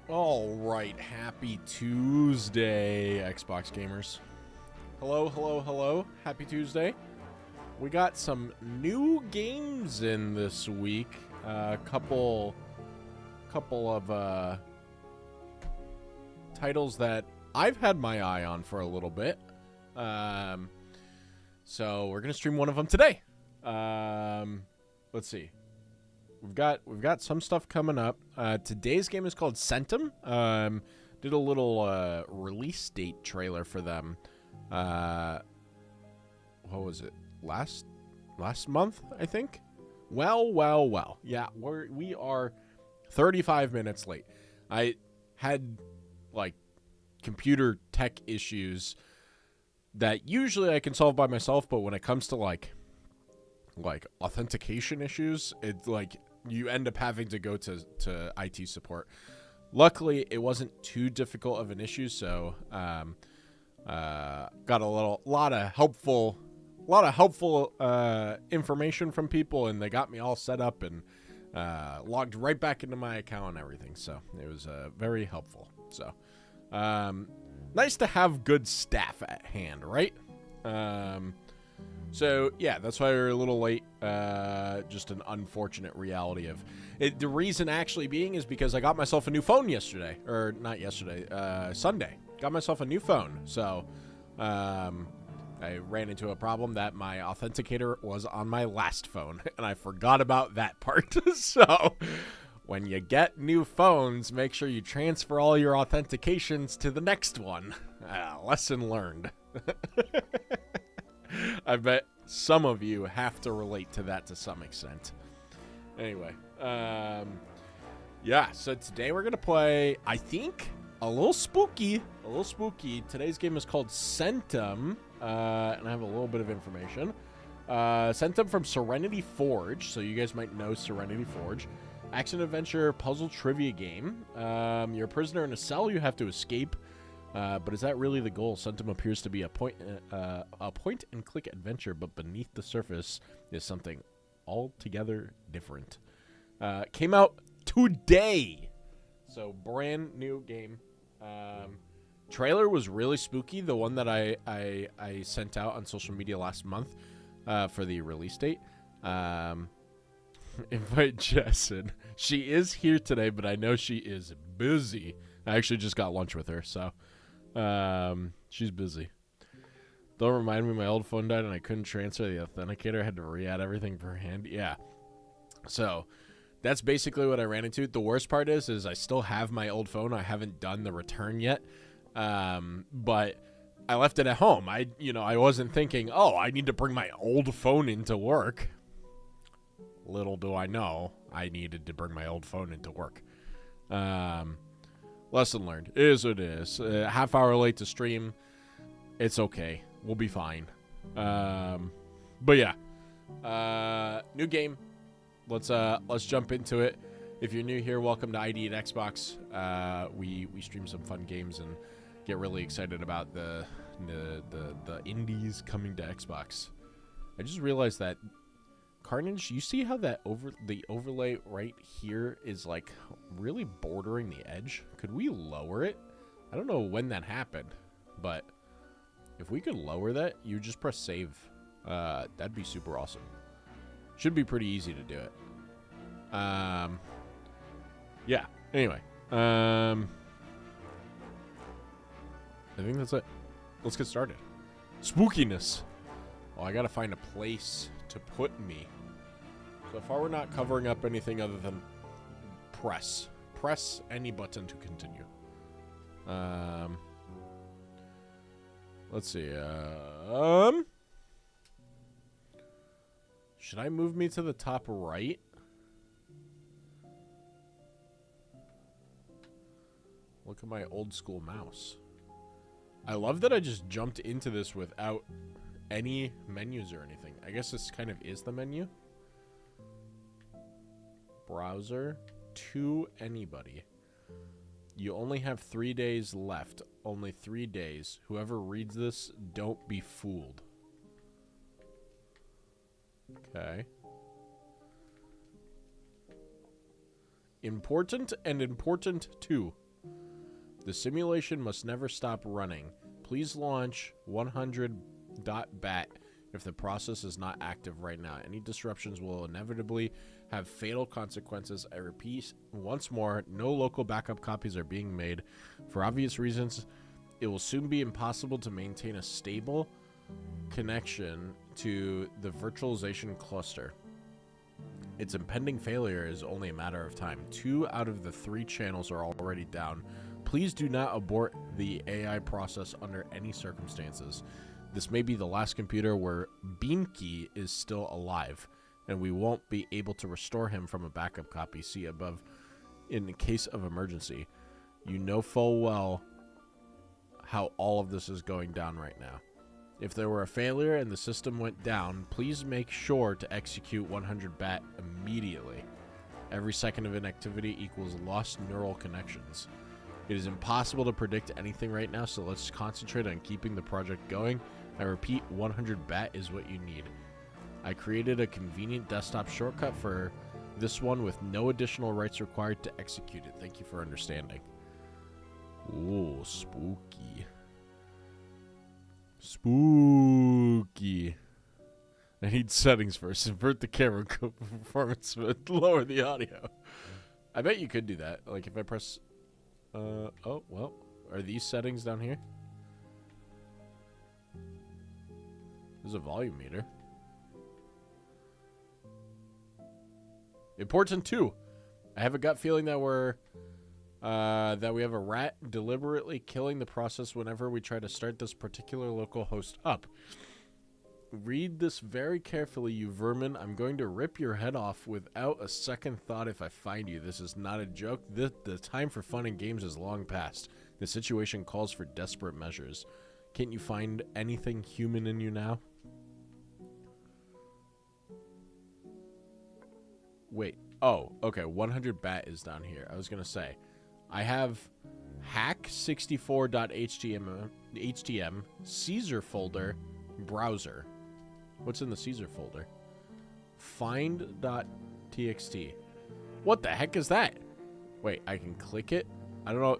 All right, happy Tuesday, Xbox gamers. Hello, hello, hello. Happy Tuesday. We got some new games in this week. A couple of titles that I've had my eye on for a little bit. So we're gonna stream one of them today. Let's see. We've got some stuff coming up. Today's game is called Centum. Did a little release date trailer for them. What was it? Last month, I think. Well. Yeah, we are 35 minutes late. I had like computer tech issues that usually I can solve by myself, but when it comes to like authentication issues, it's like you end up having to go to IT support. Luckily, it wasn't too difficult of an issue, so got a lot of helpful information from people, and they got me all set up and logged right back into my account and everything. So it was very helpful. So nice to have good staff at hand, right? So, yeah, that's why we were a little late. Just an unfortunate reality of it. The reason actually being is because I got myself a new phone yesterday. Or not yesterday, Sunday. Got myself a new phone. So, I ran into a problem that my authenticator was on my last phone. And I forgot about that part. So, when you get new phones, make sure you transfer all your authentications to the next one. Lesson learned. I bet some of you have to relate to that to some extent. Anyway, yeah, so today we're going to play, I think, a little spooky. Today's game is called Centum, and I have a little bit of information. Centum from Serenity Forge, so you guys might know Serenity Forge. Action-adventure puzzle trivia game. You're a prisoner in a cell you have to escape. But is that really the goal? Centum appears to be a point-and-click adventure, but beneath the surface is something altogether different. Came out today, so brand new game. Trailer was really spooky. The one that I sent out on social media last month for the release date. Invite Jessin. She is here today, but I know she is busy. I actually just got lunch with her, so. She's busy. Don't remind me my old phone died and I couldn't transfer the authenticator. I had to re-add everything per hand. Yeah. So that's basically what I ran into. The worst part is I still have my old phone. I haven't done the return yet. But I left it at home. I wasn't thinking, oh, I need to bring my old phone into work. Little do I know, I needed to bring my old phone into work. Lesson learned. It is what it is. Half hour late to stream. It's okay. We'll be fine. But yeah. New game. Let's jump into it. If you're new here, welcome to ID at Xbox. We stream some fun games and get really excited about the indies coming to Xbox. I just realized that Carnage, you see how that the overlay right here is like really bordering the edge? Could we lower it? I don't know when that happened, but if we could lower that, you just press save. That'd be super awesome. Should be pretty easy to do it. Yeah. Anyway, I think that's it. Let's get started. Spookiness. Well, I gotta find a place to put me. So far, we're not covering up anything other than press. Press any button to continue. Let's see. Should I move me to the top right? Look at my old school mouse. I love that I just jumped into this without any menus or anything. I guess this kind of is the menu. Browser to anybody. You only have 3 days left. Only 3 days. Whoever reads this, don't be fooled. Okay. Important and important too. The simulation must never stop running. Please launch 100.bat if the process is not active right now. Any disruptions will inevitably have fatal consequences. I repeat once more, no local backup copies are being made. For obvious reasons, it will soon be impossible to maintain a stable connection to the virtualization cluster. Its impending failure is only a matter of time. 2 out of the 3 channels are already down. Please do not abort the AI process under any circumstances. This may be the last computer where Beamkey is still alive, and we won't be able to restore him from a backup copy. See above in the case of emergency. You know full well how all of this is going down right now. If there were a failure and the system went down, please make sure to execute 100 bat immediately. Every second of inactivity equals lost neural connections. It is impossible to predict anything right now, so let's concentrate on keeping the project going. I repeat, 100 bat is what you need. I created a convenient desktop shortcut for this one with no additional rights required to execute it. Thank you for understanding. Ooh, spooky. Spooky. I need settings first. Invert the camera performance, but lower the audio. I bet you could do that. Like if I press... oh, well. Are these settings down here? There's a volume meter. Important too. I have a gut feeling that we have a rat deliberately killing the process whenever we try to start this particular local host up. Read this very carefully, you vermin. I'm going to rip your head off without a second thought if I find you. This is not a joke. The time for fun and games is long past. The situation calls for desperate measures. Can't you find anything human in you now? Wait. Oh, okay. 100 bat is down here. I was going to say. I have hack64.htm, Caesar folder, browser. What's in the Caesar folder? Find.txt. What the heck is that? Wait, I can click it? I don't know.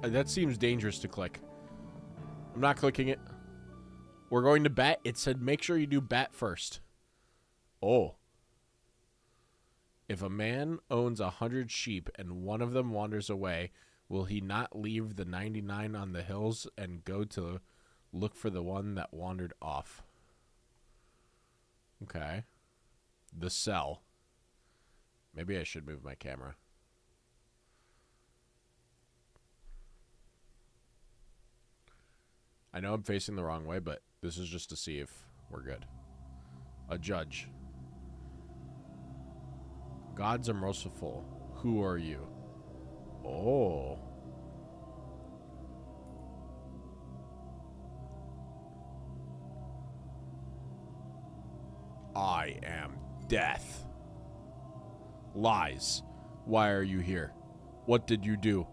That seems dangerous to click. I'm not clicking it. We're going to bat. It said make sure you do bat first. Oh. If a man owns 100 sheep and one of them wanders away, will he not leave the 99 on the hills and go to look for the one that wandered off? Okay. The cell. Maybe I should move my camera. I know I'm facing the wrong way, but this is just to see if we're good. A judge. Gods are merciful. Who are you? Oh. I am death. Lies. Why are you here? What did you do?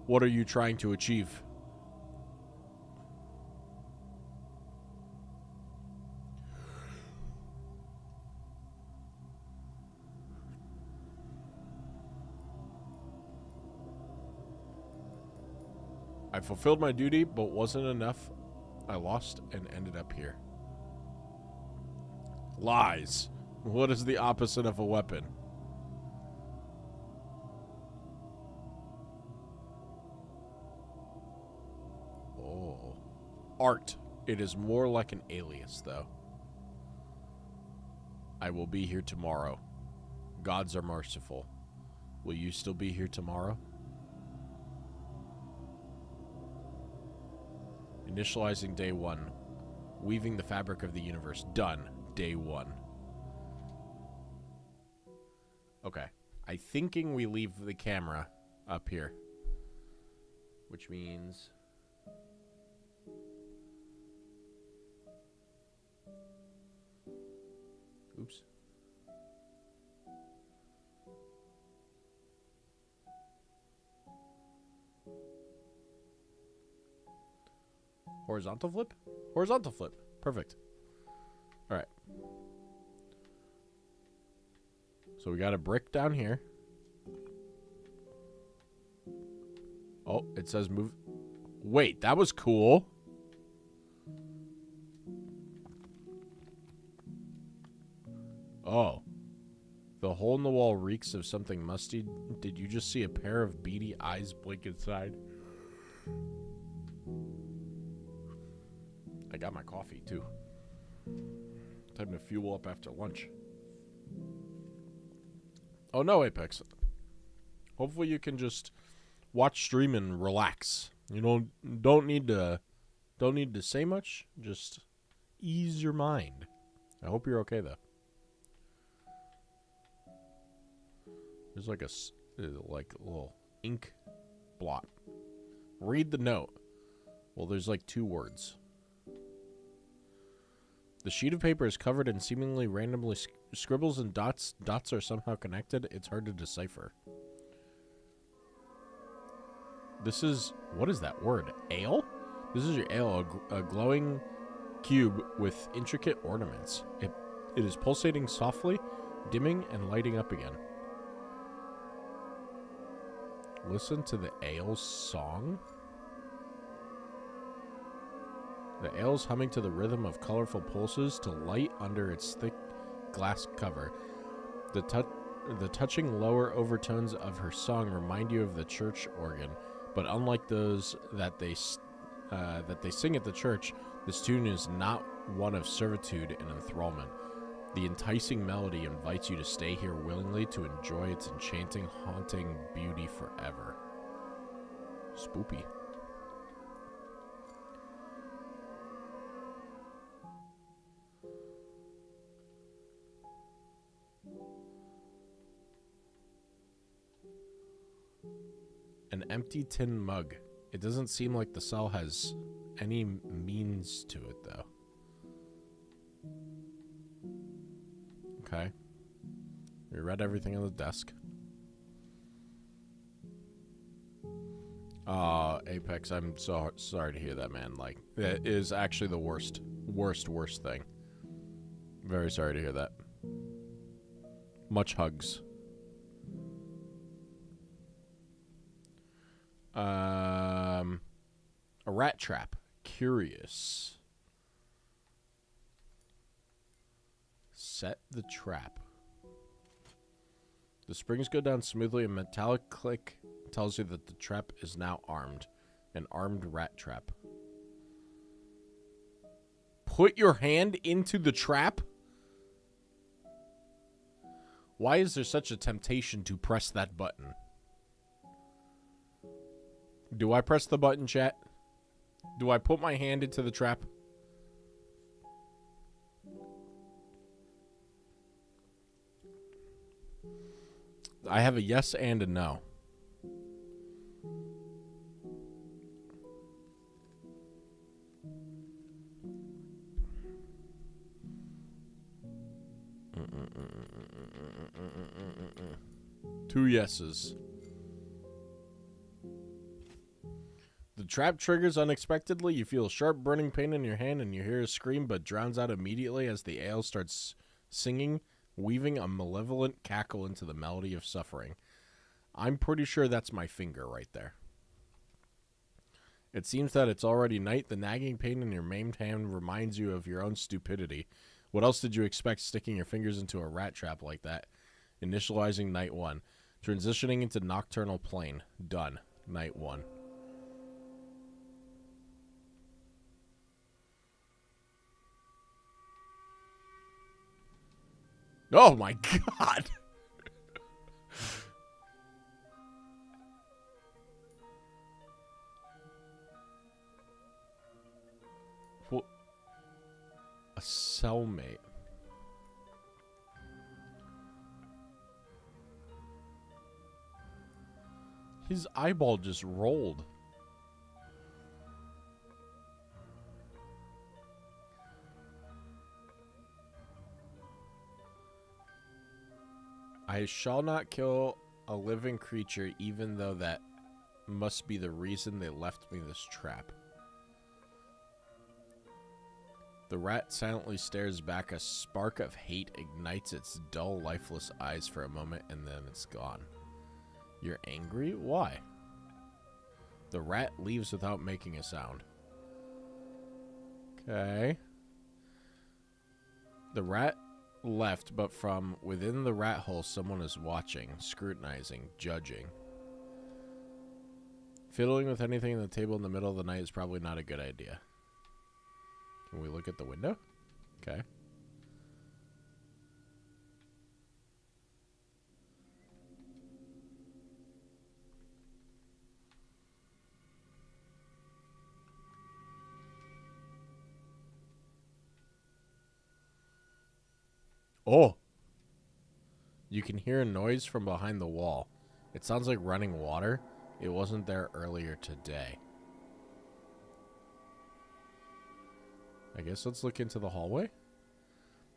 What are you trying to achieve? I fulfilled my duty, but wasn't enough. I lost and ended up here. Lies. What is the opposite of a weapon? Oh. Art. It is more like an alias, though. I will be here tomorrow. Gods are merciful. Will you still be here tomorrow? Initializing day 1. Weaving the fabric of the universe. Done. Day 1. Okay. I'm thinking we leave the camera up here. Which means... Oops. Horizontal flip? Horizontal flip. Perfect. All right. So we got a brick down here. Oh, it says move. Wait, that was cool. Oh. The hole in the wall reeks of something musty. Did you just see a pair of beady eyes blink inside? I got my coffee, too. Time to fuel up after lunch. Oh, no, Apex. Hopefully you can just watch stream and relax. You don't need to say much. Just ease your mind. I hope you're okay, though. There's like a little ink blot. Read the note. Well, there's like 2 words. The sheet of paper is covered in seemingly randomly scribbles and dots. Dots are somehow connected. It's hard to decipher. This is... What is that word? Ale? This is your ale, a glowing cube with intricate ornaments. It is pulsating softly, dimming and lighting up again. Listen to the ale's song. The ale's humming to the rhythm of colorful pulses to light under its thick glass cover. The touching lower overtones of her song remind you of the church organ, but unlike those that they sing at the church, this tune is not one of servitude and enthrallment. The enticing melody invites you to stay here willingly to enjoy its enchanting, haunting beauty forever. Spoopy. An empty tin mug. It doesn't seem like the cell has any means to it, though. Okay. We read everything on the desk. Apex, I'm so sorry to hear that, man. Like, that is actually the worst thing. Very sorry to hear that. Much hugs. A rat trap. Curious. Set the trap. The springs go down smoothly. A metallic click tells you that the trap is now armed. An armed rat trap. Put your hand into the trap? Why is there such a temptation to press that button? Do I press the button, chat? Do I put my hand into the trap? I have a yes and a no. Two yeses. The trap triggers unexpectedly. You feel a sharp burning pain in your hand and you hear a scream, but drowns out immediately as the ale starts singing, weaving a malevolent cackle into the melody of suffering. I'm pretty sure that's my finger right there. It seems that it's already night. The nagging pain in your maimed hand reminds you of your own stupidity. What else did you expect sticking your fingers into a rat trap like that? Initializing night 1. Transitioning into nocturnal plane. Done. Night 1. Oh my god! What? A cellmate. His eyeball just rolled. I shall not kill a living creature, even though that must be the reason they left me this trap. The rat silently stares back. A spark of hate ignites its dull, lifeless eyes for a moment, and then it's gone. You're angry? Why? The rat leaves without making a sound. Okay. The rat left, but from within the rat hole, someone is watching, scrutinizing, judging. Fiddling with anything on the table in the middle of the night is probably not a good idea. Can we look at the window? Okay. Oh! You can hear a noise from behind the wall. It sounds like running water. It wasn't there earlier today. I guess let's look into the hallway.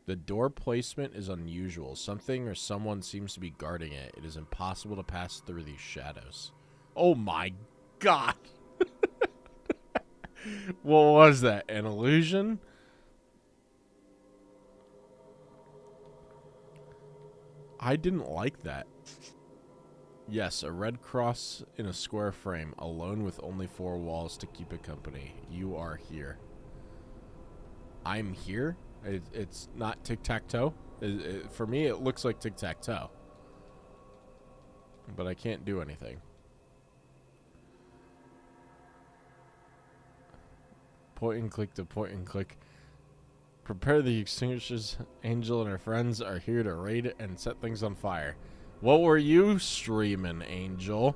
The door placement is unusual. Something or someone seems to be guarding it. It is impossible to pass through these shadows. Oh my god! What was that? An illusion? I didn't like that. Yes, a red cross in a square frame, alone with only 4 walls to keep it company. You are here. I'm here? It's not tic-tac-toe? For me, it looks like tic-tac-toe. But I can't do anything. Point and click to point and click. Prepare the extinguishers. Angel and her friends are here to raid and set things on fire. What were you streaming, Angel?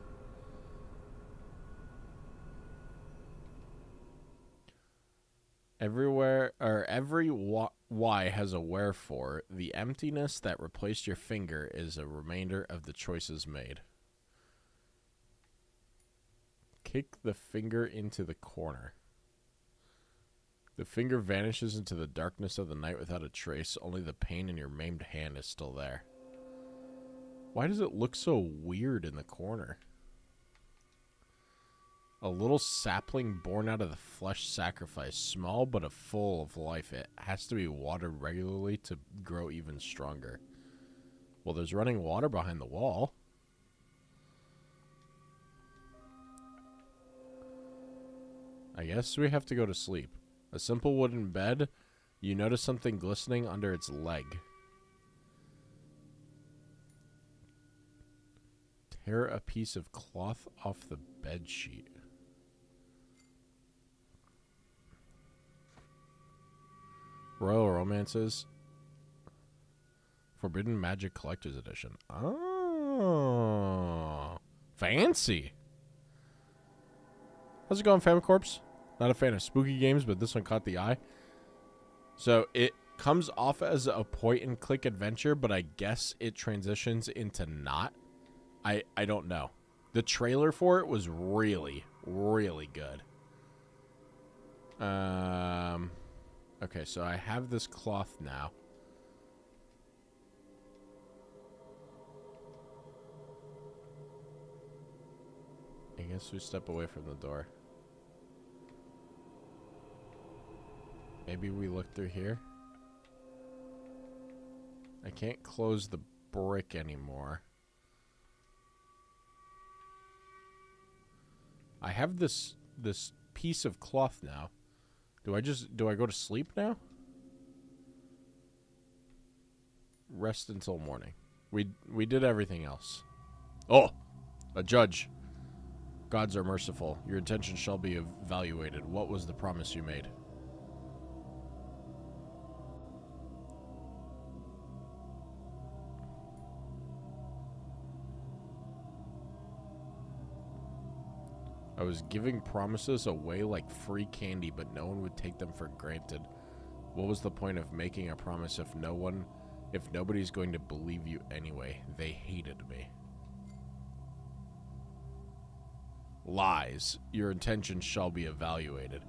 Everywhere, or every Y has a wherefore. The emptiness that replaced your finger is a remainder of the choices made. Kick the finger into the corner. The finger vanishes into the darkness of the night without a trace. Only the pain in your maimed hand is still there. Why does it look so weird in the corner? A little sapling born out of the flesh sacrifice. Small but full of life. It has to be watered regularly to grow even stronger. Well, there's running water behind the wall. I guess we have to go to sleep. A simple wooden bed. You notice something glistening under its leg. Tear a piece of cloth off the bed sheet. Royal Romances. Forbidden Magic Collector's Edition. Oh. Fancy. How's it going, Famicorps? Not a fan of spooky games, but this one caught the eye. So it comes off as a point-and-click adventure, but I guess it transitions into not. I don't know. The trailer for it was really, really good. Okay, so I have this cloth now. I guess we step away from the door. Maybe we look through here. I can't close the brick anymore. I have this piece of cloth now. Do I go to sleep now? Rest until morning. We did everything else. Oh, a judge. Gods are merciful. Your intention shall be evaluated. What was the promise you made? I was giving promises away like free candy, but no one would take them for granted. What was the point of making a promise if nobody's going to believe you anyway? They hated me. Lies. Your intentions shall be evaluated.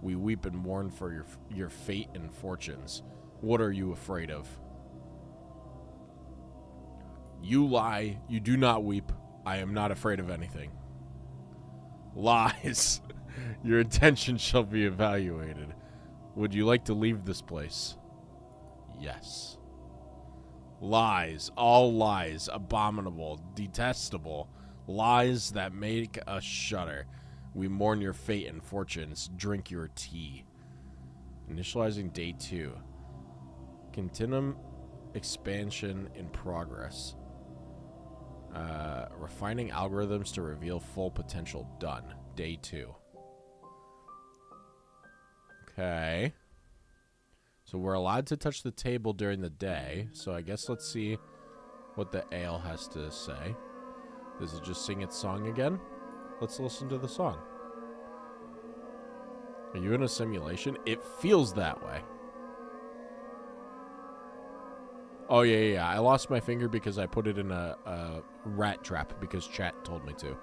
We weep and mourn for your fate and fortunes. What are you afraid of? You lie. You do not weep. I am not afraid of anything. Lies. Your intentions shall be evaluated. Would you like to leave this place? Yes. Lies. All lies. Abominable. Detestable. Lies that make us shudder. We mourn your fate and fortunes. Drink your tea. Initializing day 2. Continuum expansion in progress. Refining algorithms to reveal full potential. Done. Day 2. Okay. So we're allowed to touch the table during the day. So I guess let's see what the ale has to say. Does it just sing its song again? Let's listen to the song. Are you in a simulation? It feels that way. Oh, yeah. I lost my finger because I put it in a rat trap because chat told me to.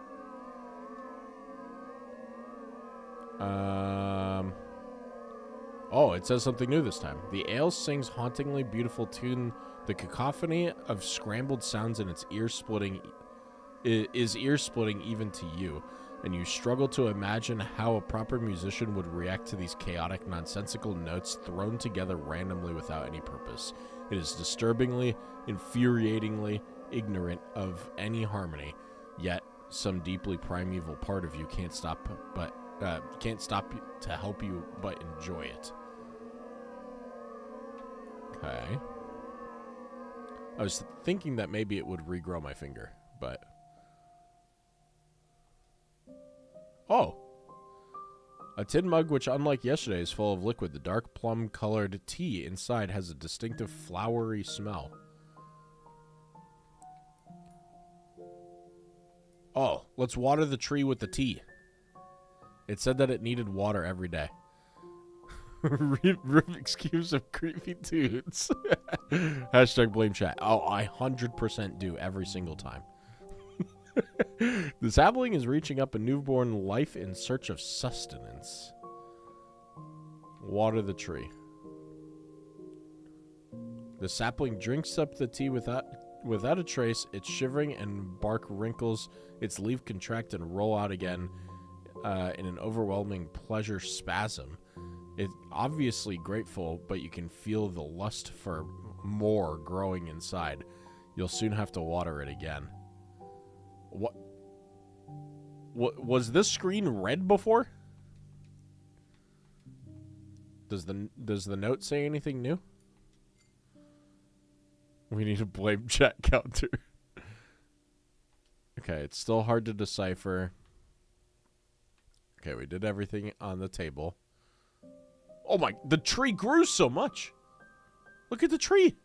Oh, it says something new this time. The ale sings hauntingly beautiful tune. The cacophony of scrambled sounds in its ear-splitting is ear-splitting even to you, and you struggle to imagine how a proper musician would react to these chaotic, nonsensical notes thrown together randomly without any purpose. It is disturbingly, infuriatingly ignorant of any harmony, yet some deeply primeval part of you can't stop to help you but enjoy it. Okay. I was thinking that maybe it would regrow my finger, but... Oh! A tin mug which, unlike yesterday, is full of liquid. The dark plum-colored tea inside has a distinctive flowery smell. Oh, let's water the tree with the tea. It said that it needed water every day. Rubik's Cubes of creepy dudes. Hashtag blame chat. Oh, I 100% do every single time. The sapling is reaching up a newborn life in search of sustenance. Water the tree. The sapling drinks up the tea without a trace. It's shivering and bark wrinkles. Its leaf contract and roll out again in an overwhelming pleasure spasm. It's obviously grateful, but you can feel the lust for more growing inside. You'll soon have to water it again. What was this screen red before? Does the note say anything new? We need a blame chat counter. Okay, it's still hard to decipher. Okay, we did everything on the table. Oh my, the tree grew so much. Look at the tree.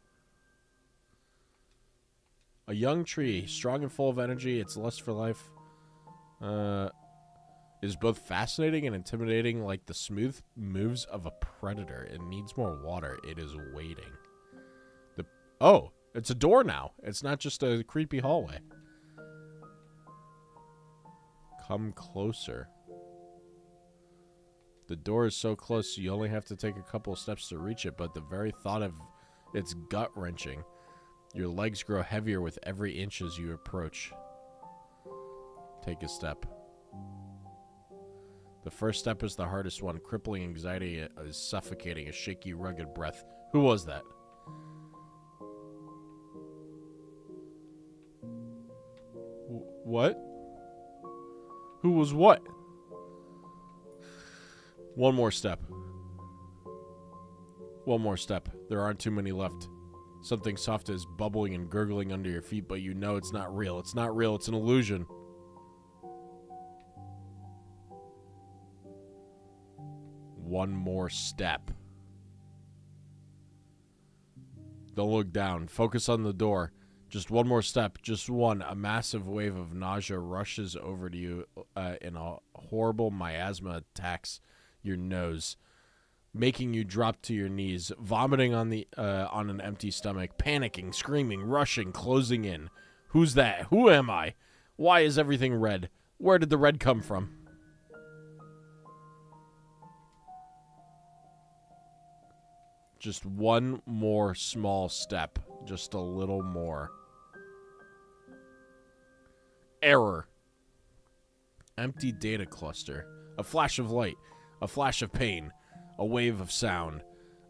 A young tree, strong and full of energy, its lust for life is both fascinating and intimidating, like the smooth moves of a predator. It needs more water. It is waiting. Oh, it's a door now. It's not just a creepy hallway. Come closer. The door is so close, you only have to take a couple of steps to reach it, but the very thought of it's gut-wrenching. Your legs grow heavier with every inch as you approach. Take a step. The first step is the hardest one. Crippling anxiety is suffocating, a shaky, rugged breath. Who was that? What? Who was what? One more step. One more step. There aren't too many left. Something soft is bubbling and gurgling under your feet, but you know it's not real. It's not real. It's an illusion. One more step. Don't look down. Focus on the door. Just one more step. Just one. A massive wave of nausea rushes over to you in a horrible miasma attacks your nose, making you drop to your knees, vomiting on an empty stomach, panicking, screaming, rushing, closing in. Who's that? Who am I? Why is everything red? Where did the red come from? Just one more small step. Just a little more. Error. Empty data cluster. A flash of light. A flash of pain. A wave of sound.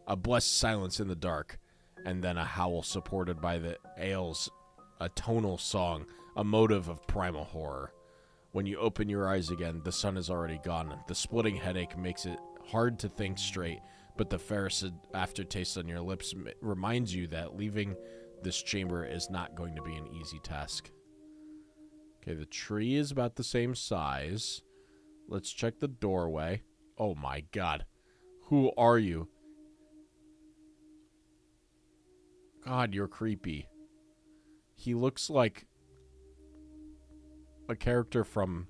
A blessed silence in the dark. And then a howl supported by the ale's a tonal song. A motive of primal horror. When you open your eyes again, the sun is already gone. The splitting headache makes it hard to think straight, but the ferocid aftertaste on your lips reminds you that leaving this chamber is not going to be an easy task. Okay, the tree is about the same size. Let's check the doorway. Oh my god. Who are you? God, you're creepy. He looks like a character from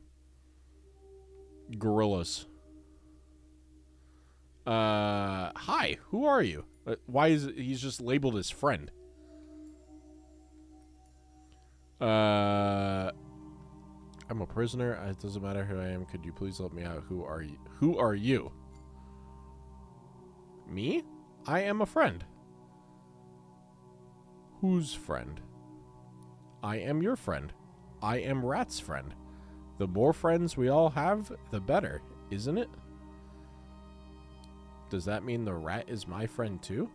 Gorillas. Hi, who are you? Why is it, he's just labeled as friend? I'm a prisoner. It doesn't matter who I am. Could you please let me out? Who are you? Who are you? Me? I am a friend. Whose friend? I am your friend. I am Rat's friend. The more friends we all have, the better, isn't it? Does that mean the rat is my friend too?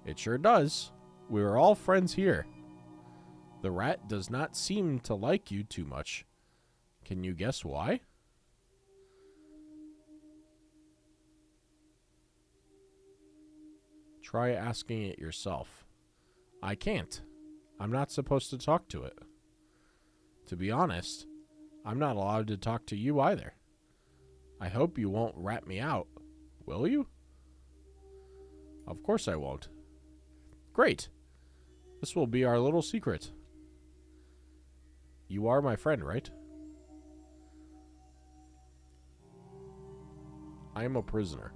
It sure does. We are all friends here. The rat does not seem to like you too much. Can you guess why? Try asking it yourself. I can't. I'm not supposed to talk to it. To be honest, I'm not allowed to talk to you either. I hope you won't rat me out. Will you? Of course I won't. Great. This will be our little secret. You are my friend, right? I am a prisoner.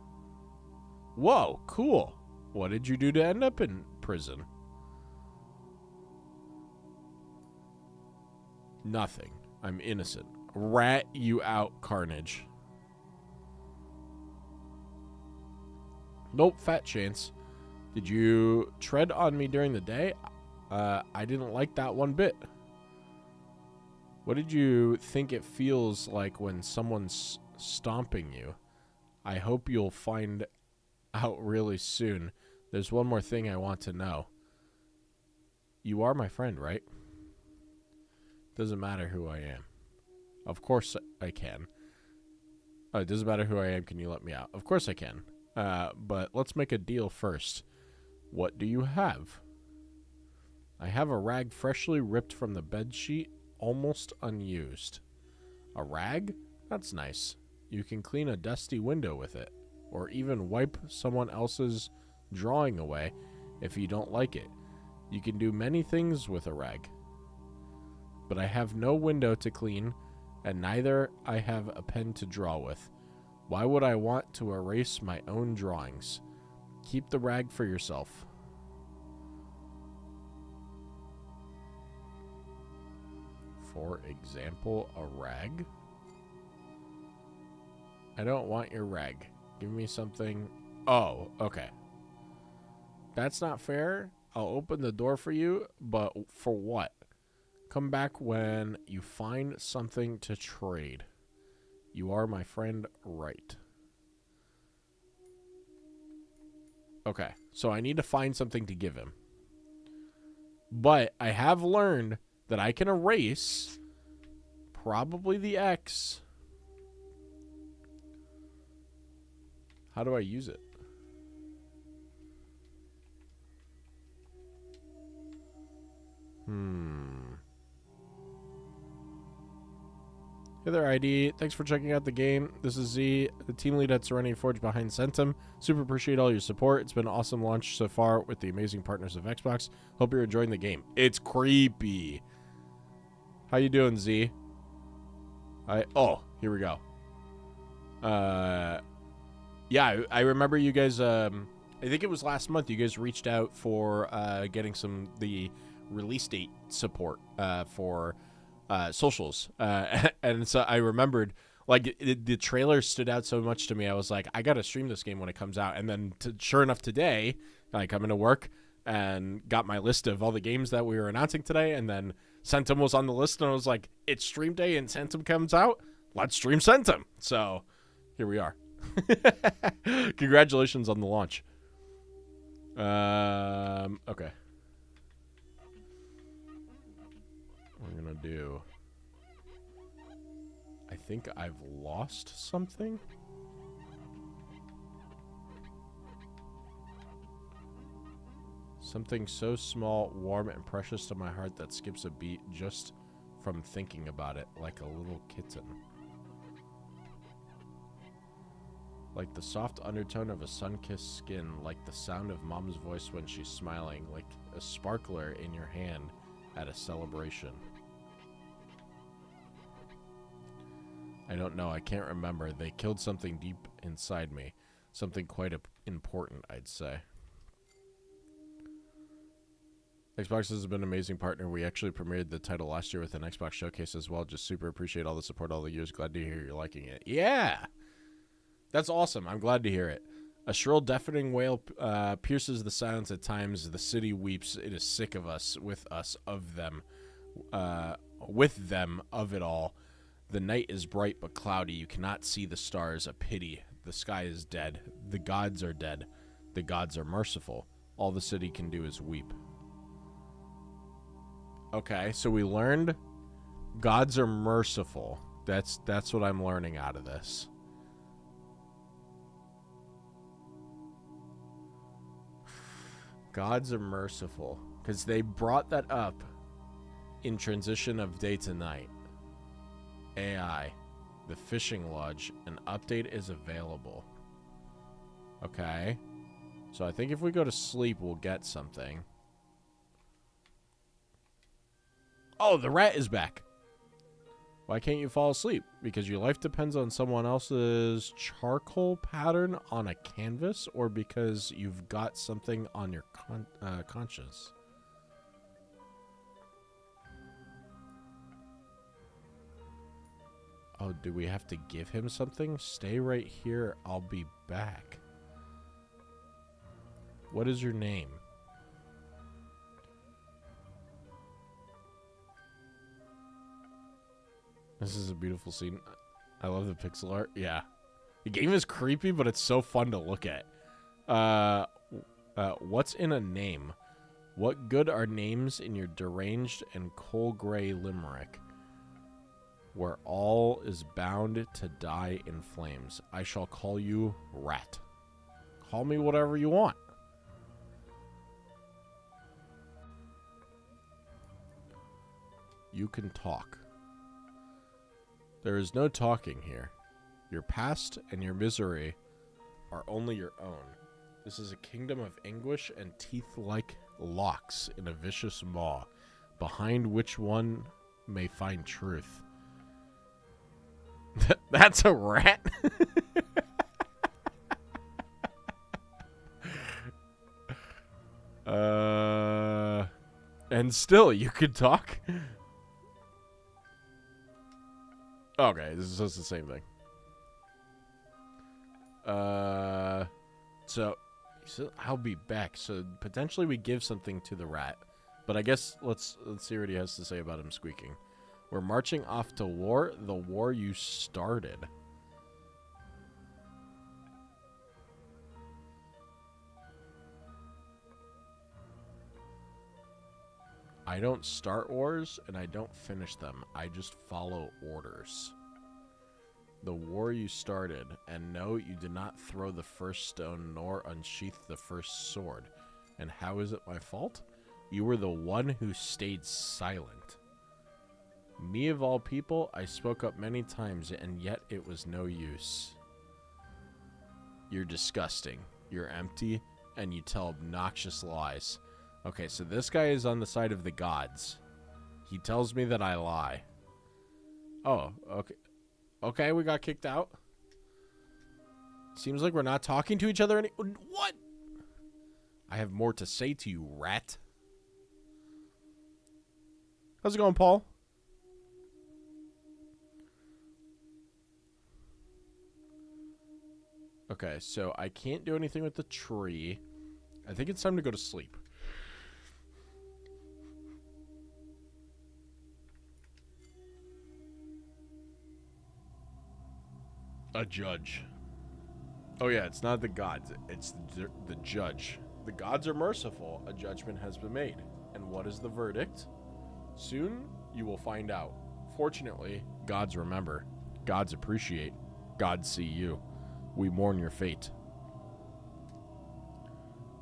Whoa, cool. What did you do to end up in prison? Nothing. I'm innocent. Rat you out, Carnage. Nope, fat chance. Did you tread on me during the day? I didn't like that one bit. What did you think it feels like when someone's stomping you? I hope you'll find out really soon. There's one more thing I want to know. You are my friend, right? Doesn't matter who I am. Of course I can. It doesn't matter who I am. Can you let me out? Of course I can. But let's make a deal first. What do you have? I have a rag freshly ripped from the bedsheet, almost unused. A rag? That's nice. You can clean a dusty window with it, or even wipe someone else's drawing away if you don't like it. You can do many things with a rag. But I have no window to clean, and neither I have a pen to draw with. Why would I want to erase my own drawings? Keep the rag for yourself. For example, a rag? I don't want your rag. Give me something. Oh, okay. That's not fair. I'll open the door for you, but for what? Come back when you find something to trade. You are my friend, right? Okay, so I need to find something to give him. But I have learned that I can erase probably the X. How do I use it? Hey there, ID. Thanks for checking out the game. This is Z, the team lead at Serenity Forge behind Centum. Super appreciate all your support. It's been an awesome launch so far with the amazing partners of Xbox. Hope you're enjoying the game. It's creepy. How you doing, Z? Oh, here we go. Yeah, I remember you guys, I think it was last month, you guys reached out for getting the release date support for socials. And so I remembered, like, the trailer stood out so much to me. I was like, I got to stream this game when it comes out. And then, sure enough, today, I come into work and got my list of all the games that we were announcing today. And then Centum was on the list. And I was like, it's stream day and Centum comes out. Let's stream Centum. So here we are. Congratulations on the launch. Okay. We're gonna do think I've lost something. Something so small, warm, and precious to my heart that skips a beat just from thinking about it, like a little kitten. Like the soft undertone of a sun-kissed skin, like the sound of mom's voice when she's smiling, like a sparkler in your hand at a celebration. I don't know, I can't remember. They killed something deep inside me. Something quite important, I'd say. Xbox has been an amazing partner. We actually premiered the title last year with an Xbox showcase as well. Just super appreciate all the support all the years. Glad to hear you're liking it. Yeah! That's awesome. I'm glad to hear it. A shrill, deafening wail pierces the silence at times. The city weeps. It is sick of us, of them, of it all. The night is bright but cloudy. You cannot see the stars. A pity. The sky is dead. The gods are dead. The gods are merciful. All the city can do is weep. Okay, so we learned gods are merciful. That's what I'm learning out of this. Gods are merciful. Because they brought that up in transition of day to night. AI. The fishing lodge. An update is available. Okay. So I think if we go to sleep, we'll get something. Oh, the rat is back. Why can't you fall asleep? Because your life depends on someone else's charcoal pattern on a canvas, or because you've got something on your conscience? Oh, do we have to give him something? Stay right here. I'll be back. What is your name? This is a beautiful scene. I love the pixel art. Yeah. The game is creepy, but it's so fun to look at. What's in a name? What good are names in your deranged and coal gray limerick, where all is bound to die in flames? I shall call you Rat. Call me whatever you want. You can talk. There is no talking here. Your past and your misery are only your own. This is a kingdom of anguish and teeth-like locks in a vicious maw, behind which one may find truth. That's a rat? And still, you could talk? Okay, this is just the same thing. So I'll be back. So potentially we give something to the rat, but I guess let's see what he has to say about him squeaking. We're marching off to war, the war you started. I don't start wars, and I don't finish them. I just follow orders. The war you started, and no, you did not throw the first stone nor unsheath the first sword. And how is it my fault? You were the one who stayed silent. Me of all people, I spoke up many times, and yet it was no use. You're disgusting. You're empty, and you tell obnoxious lies. Okay, so this guy is on the side of the gods. He tells me that I lie. Oh, okay. Okay, we got kicked out. Seems like we're not talking to each other any— What? I have more to say to you, rat. How's it going, Paul? Okay, so I can't do anything with the tree. I think it's time to go to sleep. A judge. Oh yeah, it's not the gods. It's the judge. The gods are merciful. A judgment has been made. And what is the verdict? Soon you will find out. Fortunately, gods remember. Gods appreciate. Gods see you. We mourn your fate.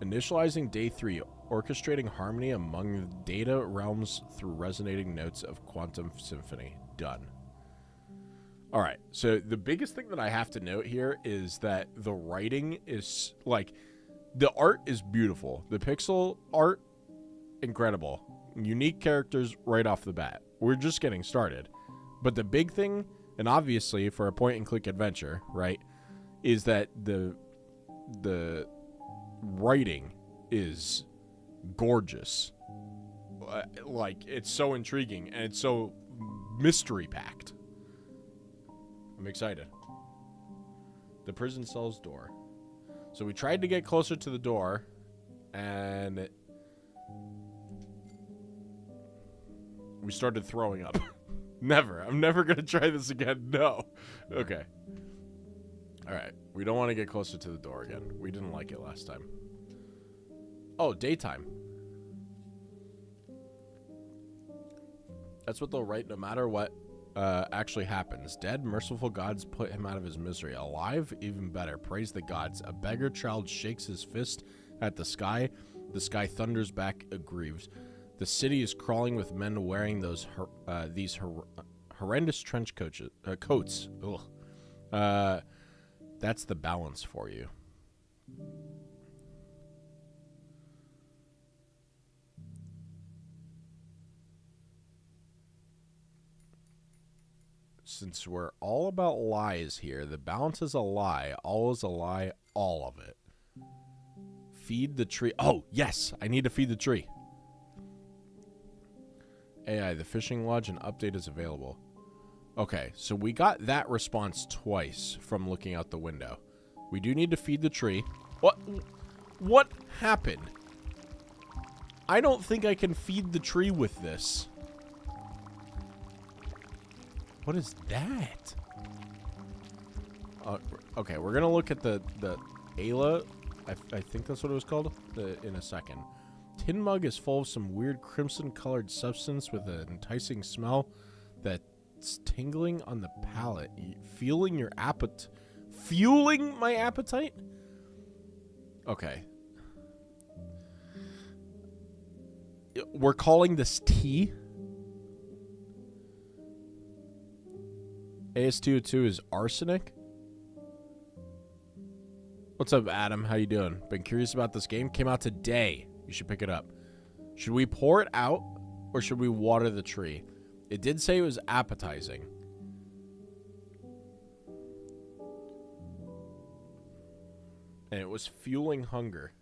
Initializing day 3. Orchestrating harmony among the data realms through resonating notes of quantum symphony. Done. All right. So the biggest thing that I have to note here is that the writing is like, the art is beautiful. The pixel art, incredible. Unique characters right off the bat. We're just getting started. But the big thing, and obviously for a point-and-click adventure, right, is that the writing is gorgeous. Like, it's so intriguing, and it's so mystery-packed. I'm excited. The prison cell's door. So we tried to get closer to the door, and we started throwing up. Never. I'm never going to try this again. No. Okay. All right. We don't want to get closer to the door again. We didn't like it last time. Oh, daytime. That's what they'll write no matter what actually happens. Dead, merciful gods put him out of his misery. Alive, even better. Praise the gods. A beggar child shakes his fist at the sky. The sky thunders back aggrieved. The city is crawling with men wearing these horrendous trench coats. Ugh. That's the balance for you. Since we're all about lies here, the balance is a lie. All is a lie. All of it. Feed the tree. Oh, yes. I need to feed the tree. AI, the fishing lodge and update is available. Okay, so we got that response twice from looking out the window. We do need to feed the tree. What happened? I don't think I can feed the tree with this. What is that? Okay, we're gonna look at the Ayla. I think that's what it was called. In a second. Tin mug is full of some weird crimson-colored substance with an enticing smell that's tingling on the palate. Fueling your appetite. Fueling my appetite? Okay. We're calling this tea. AS202 is arsenic. What's up, Adam? How you doing? Been curious about this game? Came out today. You should pick it up. Should we pour it out or should we water the tree? It did say it was appetizing. And it was fueling hunger.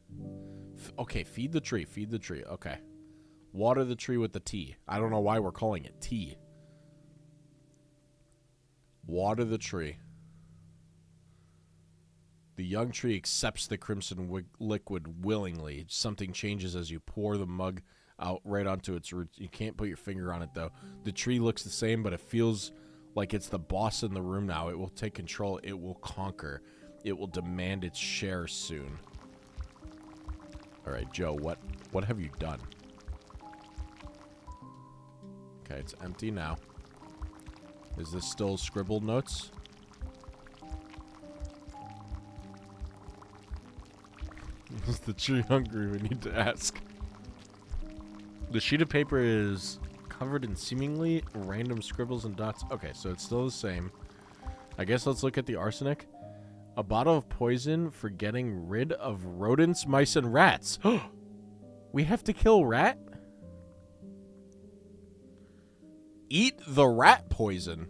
Okay, feed the tree. Feed the tree. Okay. Water the tree with the tea. I don't know why we're calling it tea. Water the tree. The young tree accepts the crimson liquid willingly. Something changes as you pour the mug out right onto its roots. You can't put your finger on it, though. The tree looks the same, but it feels like it's the boss in the room now. It will take control. It will conquer. It will demand its share soon. All right, Joe, what have you done? Okay, it's empty now. Is this still scribbled notes? Is the tree hungry? We need to ask. The sheet of paper is covered in seemingly random scribbles and dots. Okay, so it's still the same. I guess let's look at the arsenic. A bottle of poison for getting rid of rodents, mice, and rats. We have to kill rat? Eat the rat poison.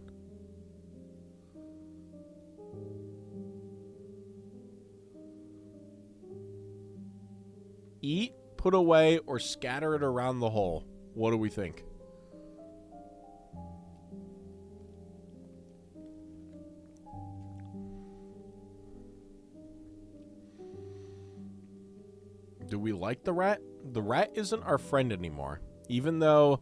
Eat, put away, or scatter it around the hole. What do we think? Do we like the rat? The rat isn't our friend anymore. Even though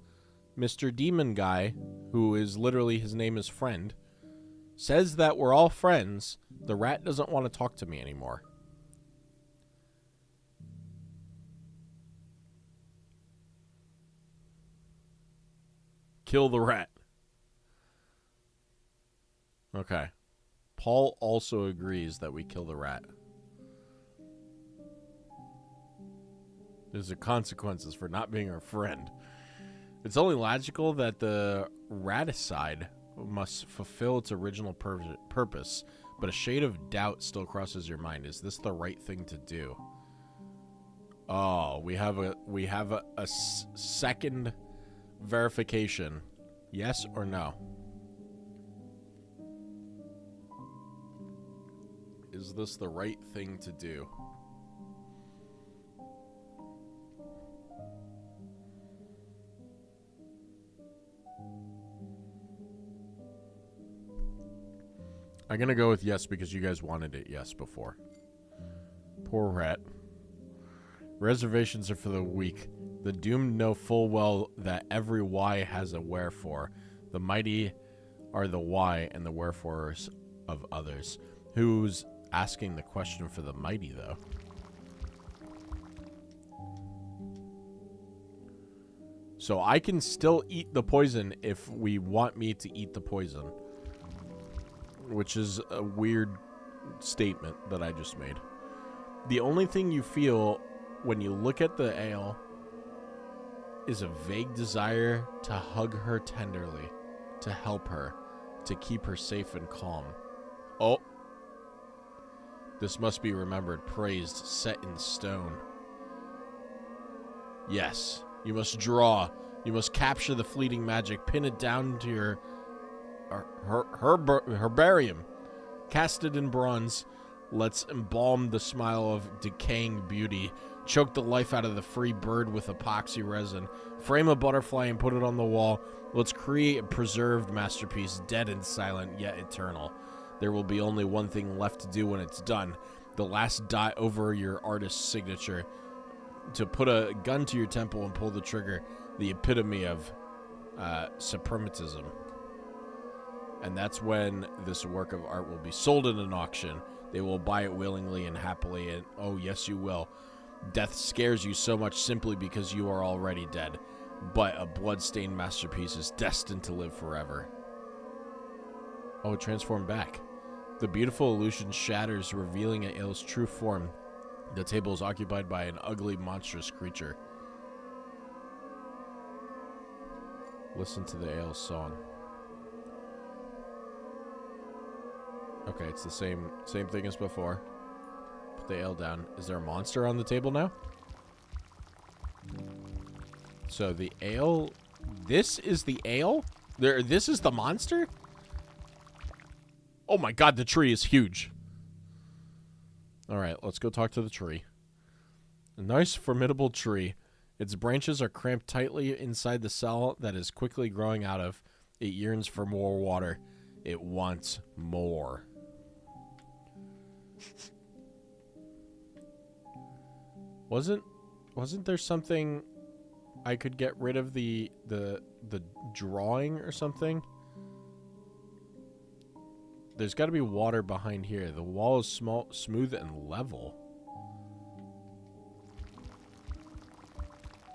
Mr. Demon Guy, who is literally, his name is Friend, says that we're all friends, the rat doesn't want to talk to me anymore. Kill the rat. Okay. Paul also agrees that we kill the rat. There's the consequences for not being our friend. It's only logical that the raticide must fulfill its original purpose, but a shade of doubt still crosses your mind. Is this the right thing to do? Oh, we have a second verification. Yes or no? Is this the right thing to do? I'm going to go with yes because you guys wanted it yes before. Poor rat. Reservations are for the weak. The doomed know full well that every why has a wherefore. The mighty are the why and the wherefores of others. Who's asking the question for the mighty, though? So I can still eat the poison if we want me to eat the poison. Which is a weird statement that I just made. The only thing you feel when you look at the ale is a vague desire to hug her tenderly, to help her, to keep her safe and calm. Oh. This must be remembered, praised, set in stone. Yes, you must draw. You must capture the fleeting magic, pin it down to your herbarium. Cast it in bronze. Let's embalm the smile of decaying beauty. Choke the life out of the free bird with epoxy resin. Frame a butterfly and put it on the wall. Let's create a preserved masterpiece, dead and silent, yet eternal. There will be only one thing left to do when it's done. The last dot over your artist's signature. To put a gun to your temple and pull the trigger. The epitome of suprematism. And that's when this work of art will be sold in an auction. They will buy it willingly and happily, and oh, yes, you will. Death scares you so much simply because you are already dead. But a blood-stained masterpiece is destined to live forever. Oh, it transformed back. The beautiful illusion shatters, revealing ale's true form. The table is occupied by an ugly, monstrous creature. Listen to the ale's song. Okay, it's the same thing as before. Put the ale down. Is there a monster on the table now? So the ale... This is the ale? This is the monster? Oh my god, the tree is huge. Alright, let's go talk to the tree. A nice, formidable tree. Its branches are cramped tightly inside the cell that is quickly growing out of. It yearns for more water. It wants more. Wasn't there something I could get rid of the drawing or something? There's got to be water behind here. The wall is smooth and level.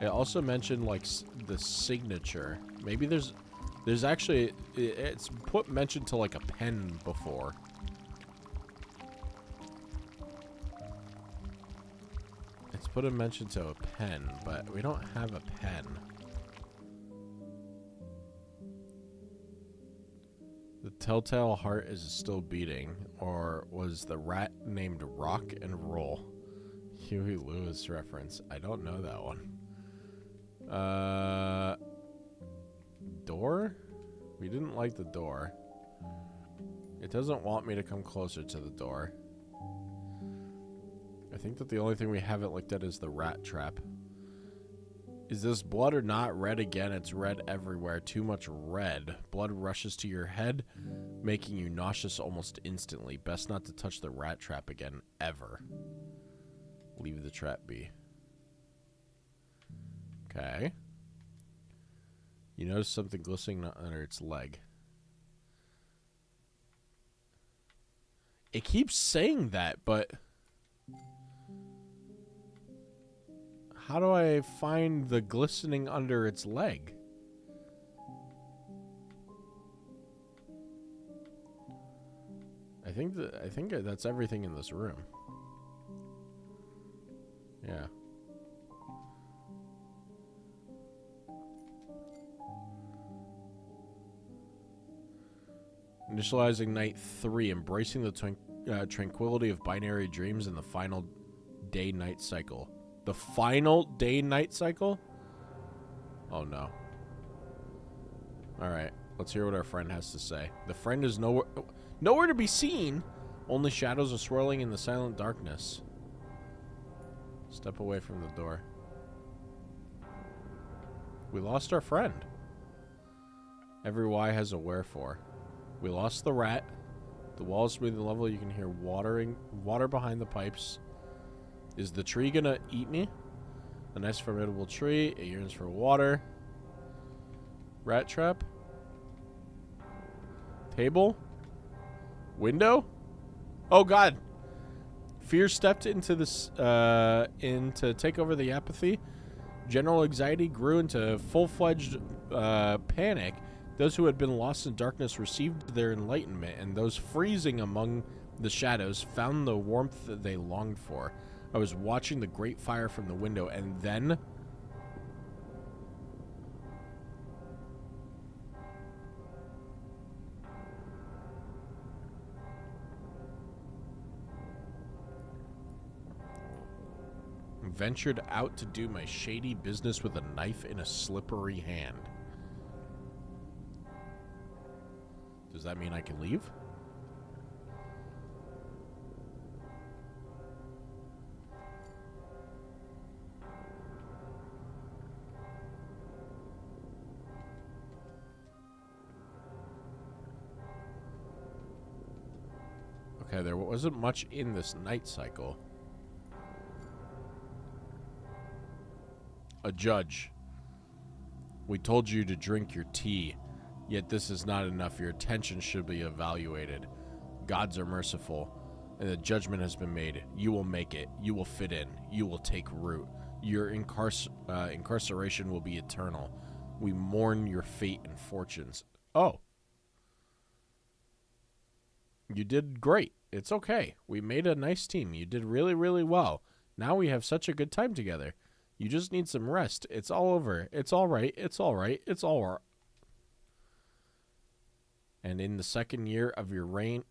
It also mentioned like the signature. Maybe there's actually it's mentioned to like a pen before. It's put a mention to a pen, but we don't have a pen. The telltale heart is still beating, or was the rat named Rock and Roll? Huey Lewis reference. I don't know that one. Door? We didn't like the door. It doesn't want me to come closer to the door. I think that the only thing we haven't looked at is the rat trap. Is this blood or not? Red again. It's red everywhere. Too much red. Blood rushes to your head, making you nauseous almost instantly. Best not to touch the rat trap again, ever. Leave the trap be. Okay. You notice something glistening under its leg. It keeps saying that, but... how do I find the glistening under its leg? I think that's everything in this room. Yeah. Initializing night 3, embracing the tranquility of binary dreams in the final day-night cycle. The final day-night cycle? Oh no. Alright, let's hear what our friend has to say. The friend is nowhere to be seen. Only shadows are swirling in the silent darkness. Step away from the door. We lost our friend. Every Y has a wherefore. We lost the rat. The wall is smooth and level. You can hear water behind the pipes. Is the tree gonna eat me? A nice formidable tree. It yearns for water. Rat trap. Table. Window. Oh God. Fear stepped into this to take over the apathy. General anxiety grew into full-fledged panic. Those who had been lost in darkness received their enlightenment, and those freezing among the shadows found the warmth that they longed for. I was watching the great fire from the window, and then... ventured out to do my shady business with a knife in a slippery hand. Does that mean I can leave? Okay, there wasn't much in this night cycle. A judge. We told you to drink your tea, yet this is not enough. Your attention should be evaluated. Gods are merciful, and the judgment has been made. You will make it. You will fit in. You will take root. Your incarceration will be eternal. We mourn your fate and fortunes. Oh. You did great. It's okay. We made a nice team. You did really, really well. Now we have such a good time together. You just need some rest. It's all over. It's all right. It's all right. It's all right. And in the second year of your reign,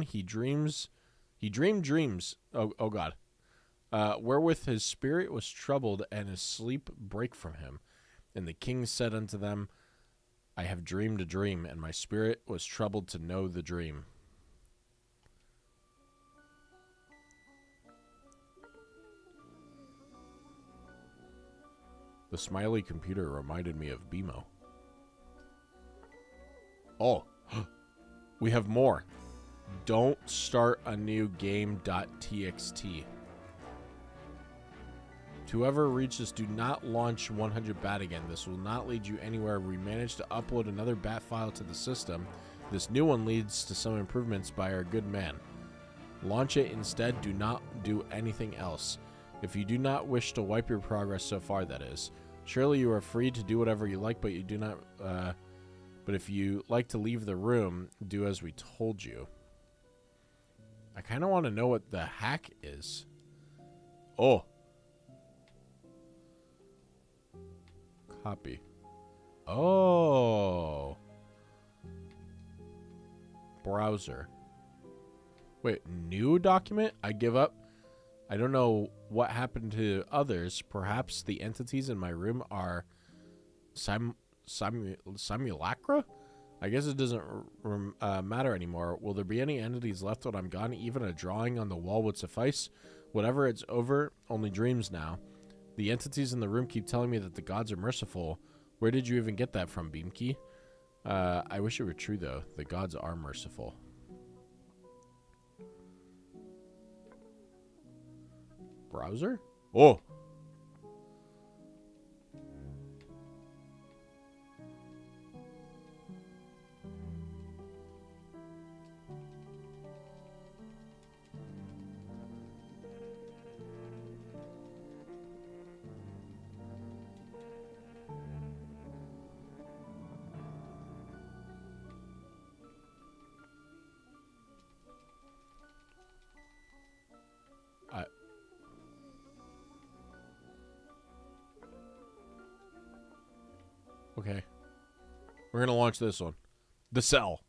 he dreamed dreams. Oh God. Wherewith his spirit was troubled, and his sleep brake from him. And the king said unto them, I have dreamed a dream, and my spirit was troubled to know the dream. The smiley computer reminded me of BMO. Oh, we have more. Don't start a new game.txt. To whoever reaches, do not launch 100 bat again. This will not lead you anywhere. We managed to upload another bat file to the system. This new one leads to some improvements by our good man. Launch it instead. Do not do anything else. If you do not wish to wipe your progress so far, that is. Surely you are free to do whatever you like, but you do not... but if you like to leave the room, do as we told you. I kind of want to know what the hack is. Oh. Copy. Oh. Browser. Wait, new document? I give up. I don't know what happened to others. Perhaps the entities in my room are simulacra? I guess it doesn't matter anymore. Will there be any entities left when I'm gone? Even a drawing on the wall would suffice. Whatever, it's over. Only dreams now. The entities in the room keep telling me that the gods are merciful. Where did you even get that from, Beamkey? I wish it were true, though. The gods are merciful. Browser? Oh! Okay. We're going to launch this one. The Cell.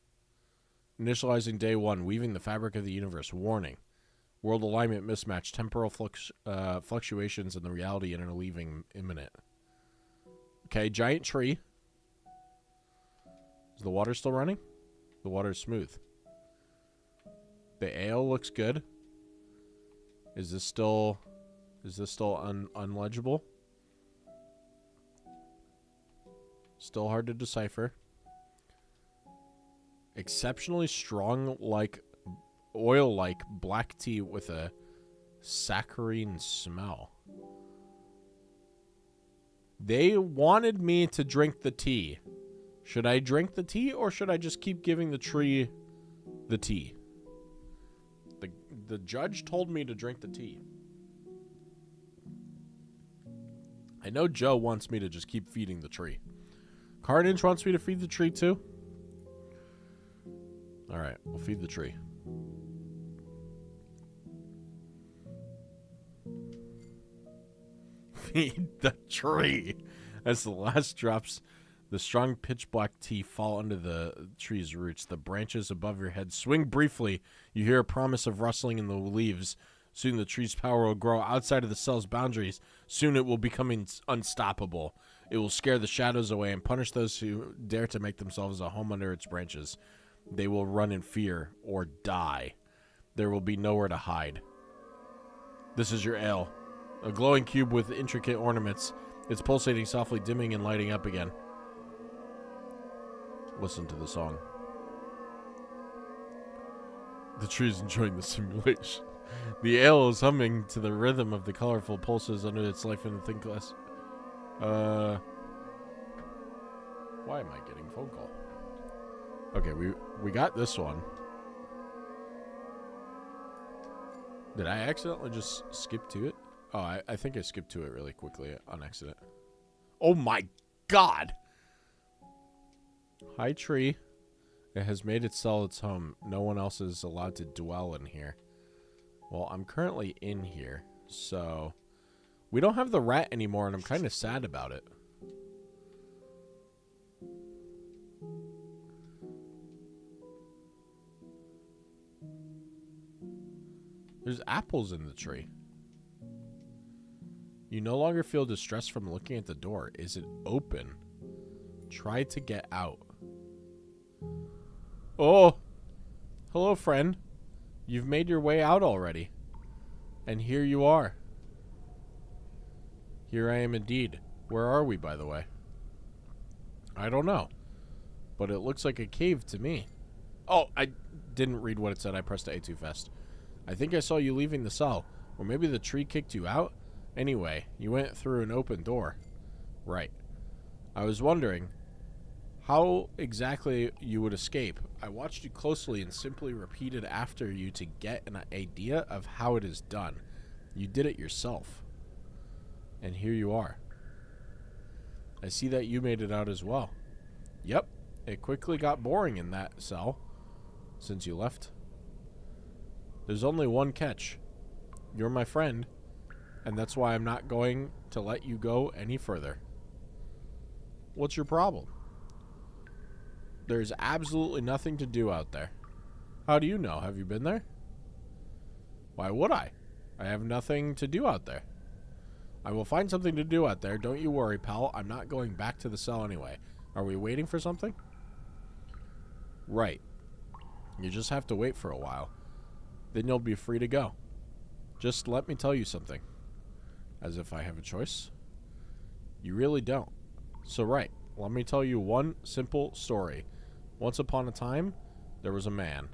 Initializing day 1. Weaving the fabric of the universe. Warning. World alignment mismatch. Temporal fluctuations in the reality interleaving imminent. Okay, giant tree. Is the water still running? The water is smooth. The ale looks good. Is this still unlegible? Still hard to decipher. Exceptionally strong, like oil-like black tea with a saccharine smell. They wanted me to drink the tea. Should I drink the tea, or should I just keep giving the tree the tea? The judge told me to drink the tea. I know Joe wants me to just keep feeding the tree. Carnage wants me to feed the tree too? Alright, we'll feed the tree. Feed the tree! As the last drops, the strong pitch black tea fall under the tree's roots. The branches above your head swing briefly. You hear a promise of rustling in the leaves. Soon the tree's power will grow outside of the cell's boundaries. Soon it will become unstoppable. It will scare the shadows away and punish those who dare to make themselves a home under its branches. They will run in fear or die. There will be nowhere to hide. This is your ale. A glowing cube with intricate ornaments. It's pulsating softly, dimming and lighting up again. Listen to the song. The tree's enjoying the simulation. The ale is humming to the rhythm of the colorful pulses under its life in the thin glass. Why am I getting a phone call? Okay, we got this one. Did I accidentally just skip to it? Oh, I think I skipped to it really quickly on accident. Oh my god! Hi, tree. It has made its cell its home. No one else is allowed to dwell in here. Well, I'm currently in here, so... We don't have the rat anymore, and I'm kind of sad about it. There's apples in the tree. You no longer feel distress from looking at the door. Is it open? Try to get out. Oh! Hello, friend. You've made your way out already. And here you are. Here I am indeed. Where are we, by the way? I don't know. But it looks like a cave to me. Oh, I didn't read what it said. I pressed A too fast. I think I saw you leaving the cell. Or maybe the tree kicked you out? Anyway, you went through an open door. Right. I was wondering how exactly you would escape. I watched you closely and simply repeated after you to get an idea of how it is done. You did it yourself. And here you are. I see that you made it out as well. Yep, it quickly got boring in that cell since you left. There's only one catch. You're my friend, and that's why I'm not going to let you go any further. What's your problem? There's absolutely nothing to do out there. How do you know? Have you been there? Why would I? I have nothing to do out there. I will find something to do out there. Don't you worry, pal. I'm not going back to the cell anyway. Are we waiting for something? Right. You just have to wait for a while. Then you'll be free to go. Just let me tell you something. As if I have a choice. You really don't. So right, let me tell you one simple story. Once upon a time, there was a man.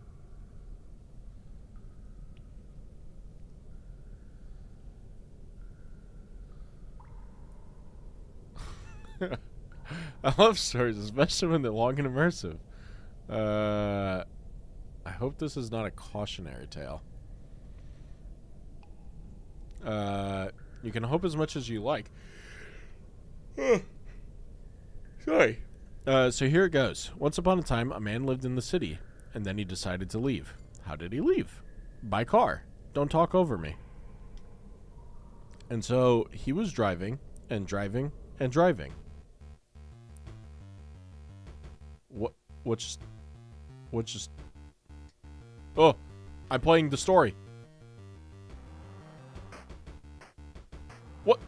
I love stories, especially when they're long and immersive. I hope this is not a cautionary tale. You can hope as much as you like. Sorry. So here it goes. Once upon a time, a man lived in the city, and then he decided to leave. How did he leave? By car. Don't talk over me. And so he was driving, and driving, and driving. Which just... Oh, I'm playing the story. What?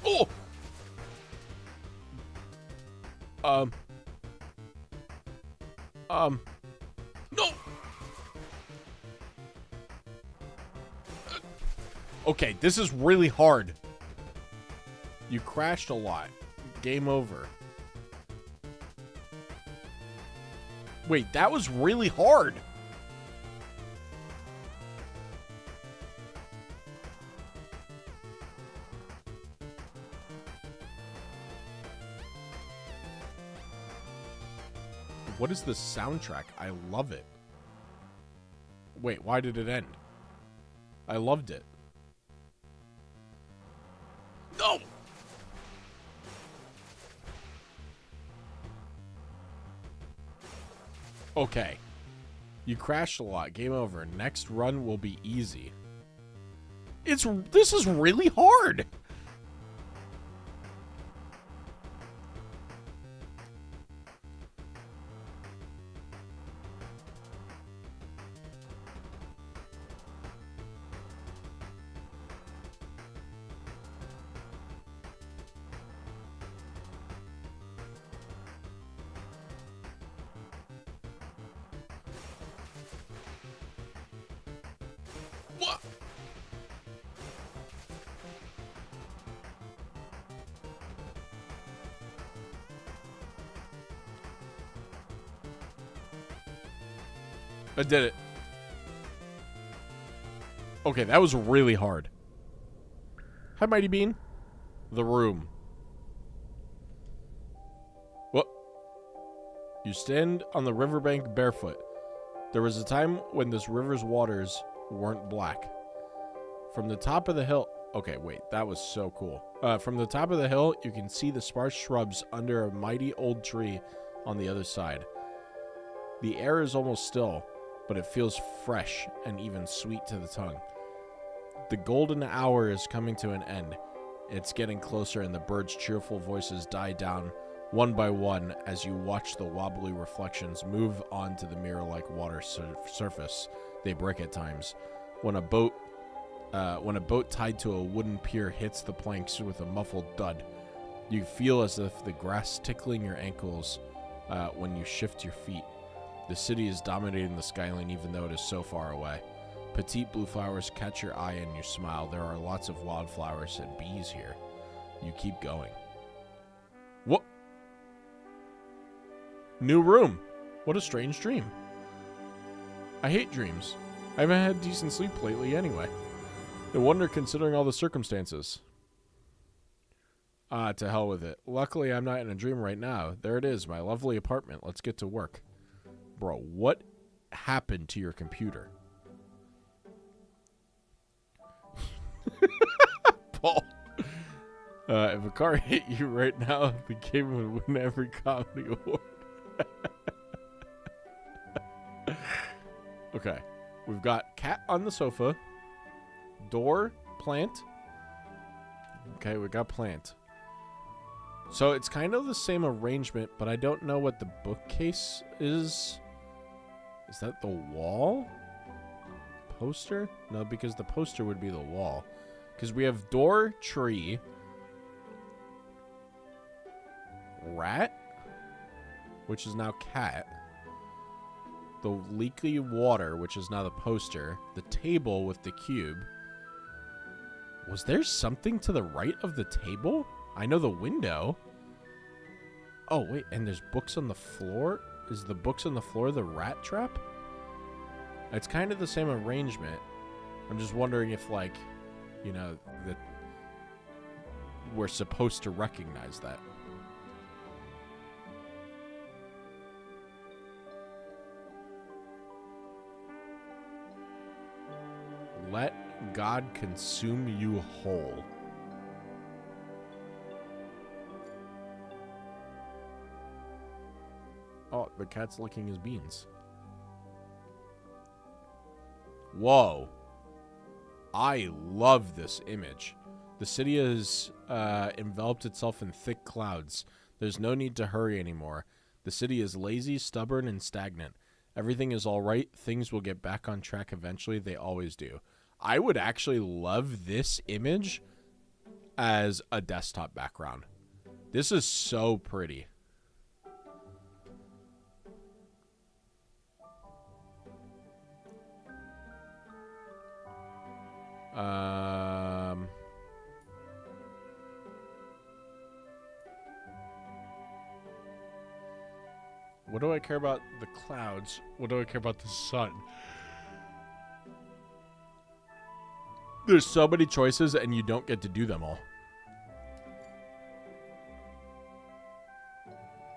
Oh! No! Okay, this is really hard. You crashed a lot. Game over. Wait, that was really hard. What is this soundtrack? I love it. Wait, why did it end? I loved it. No! Okay. You crashed a lot. Game over. Next run will be easy. This is really hard. What? I did it. Okay, that was really hard. Hi, Mighty Bean. The room. What? You stand on the riverbank barefoot. There was a time when this river's waters weren't black. From the top of the hill... Okay, wait, that was so cool. From the top of the hill, you can see the sparse shrubs under a mighty old tree on the other side. The air is almost still, but it feels fresh and even sweet to the tongue. The golden hour is coming to an end. It's getting closer, and the birds' cheerful voices die down one by one as you watch the wobbly reflections move onto the mirror-like water surface. They break at times. When a boat tied to a wooden pier hits the planks with a muffled thud, you feel as if the grass tickling your ankles when you shift your feet. The city is dominating the skyline even though it is so far away. Petite blue flowers catch your eye and you smile. There are lots of wildflowers and bees here. You keep going. What? New room. What a strange dream. I hate dreams. I haven't had decent sleep lately anyway. No wonder considering all the circumstances. To hell with it. Luckily, I'm not in a dream right now. There it is, my lovely apartment. Let's get to work. Bro, what happened to your computer? Paul. If a car hit you right now, the game would win every comedy award. Okay. We've got cat on the sofa. Door. Plant. Okay, we got plant. So it's kind of the same arrangement, but I don't know what the bookcase is. Is that the wall? Poster? No, because the poster would be the wall. Because we have door, tree, rat, which is now cat, the leaky water, which is now the poster, the table with the cube. Was there something to the right of the table? I know the window. Oh, wait, and there's books on the floor? Is the books on the floor the rat trap? It's kind of the same arrangement. I'm just wondering if, like, you know, that we're supposed to recognize that. Let God consume you whole. the cat's licking his beans. Whoa. I love this image. The city has enveloped itself in thick clouds. There's no need to hurry anymore. The city is lazy, stubborn, and stagnant. Everything is all right. Things will get back on track eventually. They always do. I would actually love this image as a desktop background. This is so pretty. What do I care about the clouds? What do I care about the sun? There's so many choices and you don't get to do them all.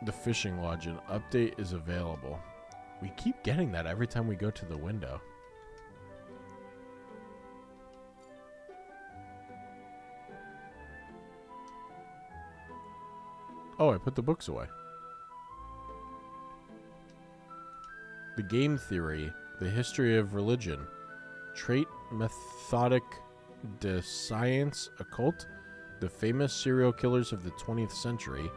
The fishing lodge, an update is available. We keep getting that every time we go to the window. Oh, I put the books away. The game theory, the history of religion, trait methodic de science occult, the famous serial killers of the 20th century,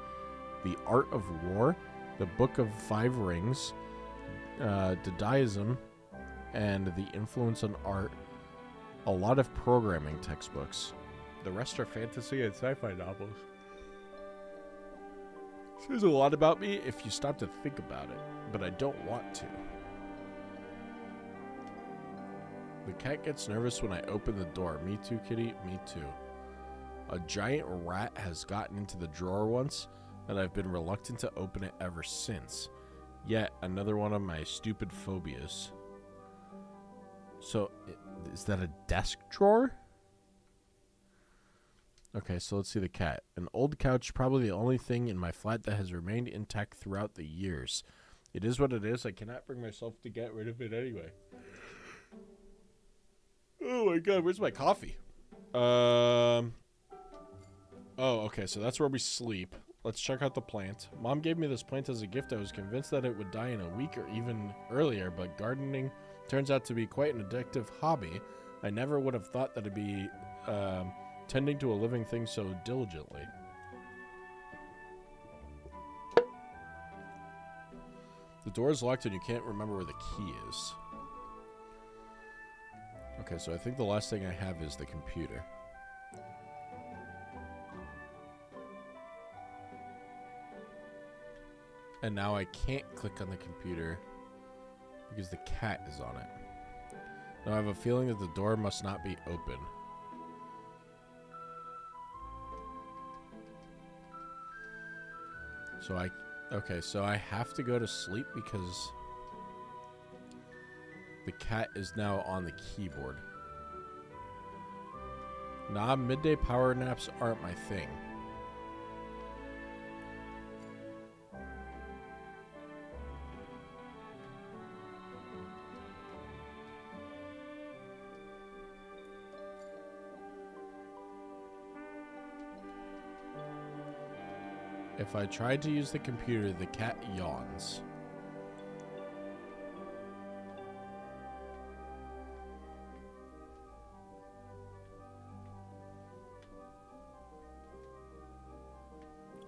the art of war, the book of five rings, Dadaism, and the influence on art, a lot of programming textbooks. The rest are fantasy and sci-fi novels. Says a lot about me if you stop to think about it, but I don't want to. The cat gets nervous when I open the door. Me too, kitty. Me too. A giant rat has gotten into the drawer once, and I've been reluctant to open it ever since. Yet another one of my stupid phobias. So, is that a desk drawer? Okay, so let's see the cat. An old couch, probably the only thing in my flat that has remained intact throughout the years. It is what it is. I cannot bring myself to get rid of it anyway. Oh my god, where's my coffee? Oh, okay, so that's where we sleep. Let's check out the plant. Mom gave me this plant as a gift. I was convinced that it would die in a week or even earlier, but gardening turns out to be quite an addictive hobby. I never would have thought that it'd be tending to a living thing so diligently. The door is locked and you can't remember where the key is. Okay, so I think the last thing I have is the computer. And now I can't click on the computer because the cat is on it. Now I have a feeling that the door must not be open. So okay, so I have to go to sleep because the cat is now on the keyboard. Nah, midday power naps aren't my thing. If I tried to use the computer, the cat yawns.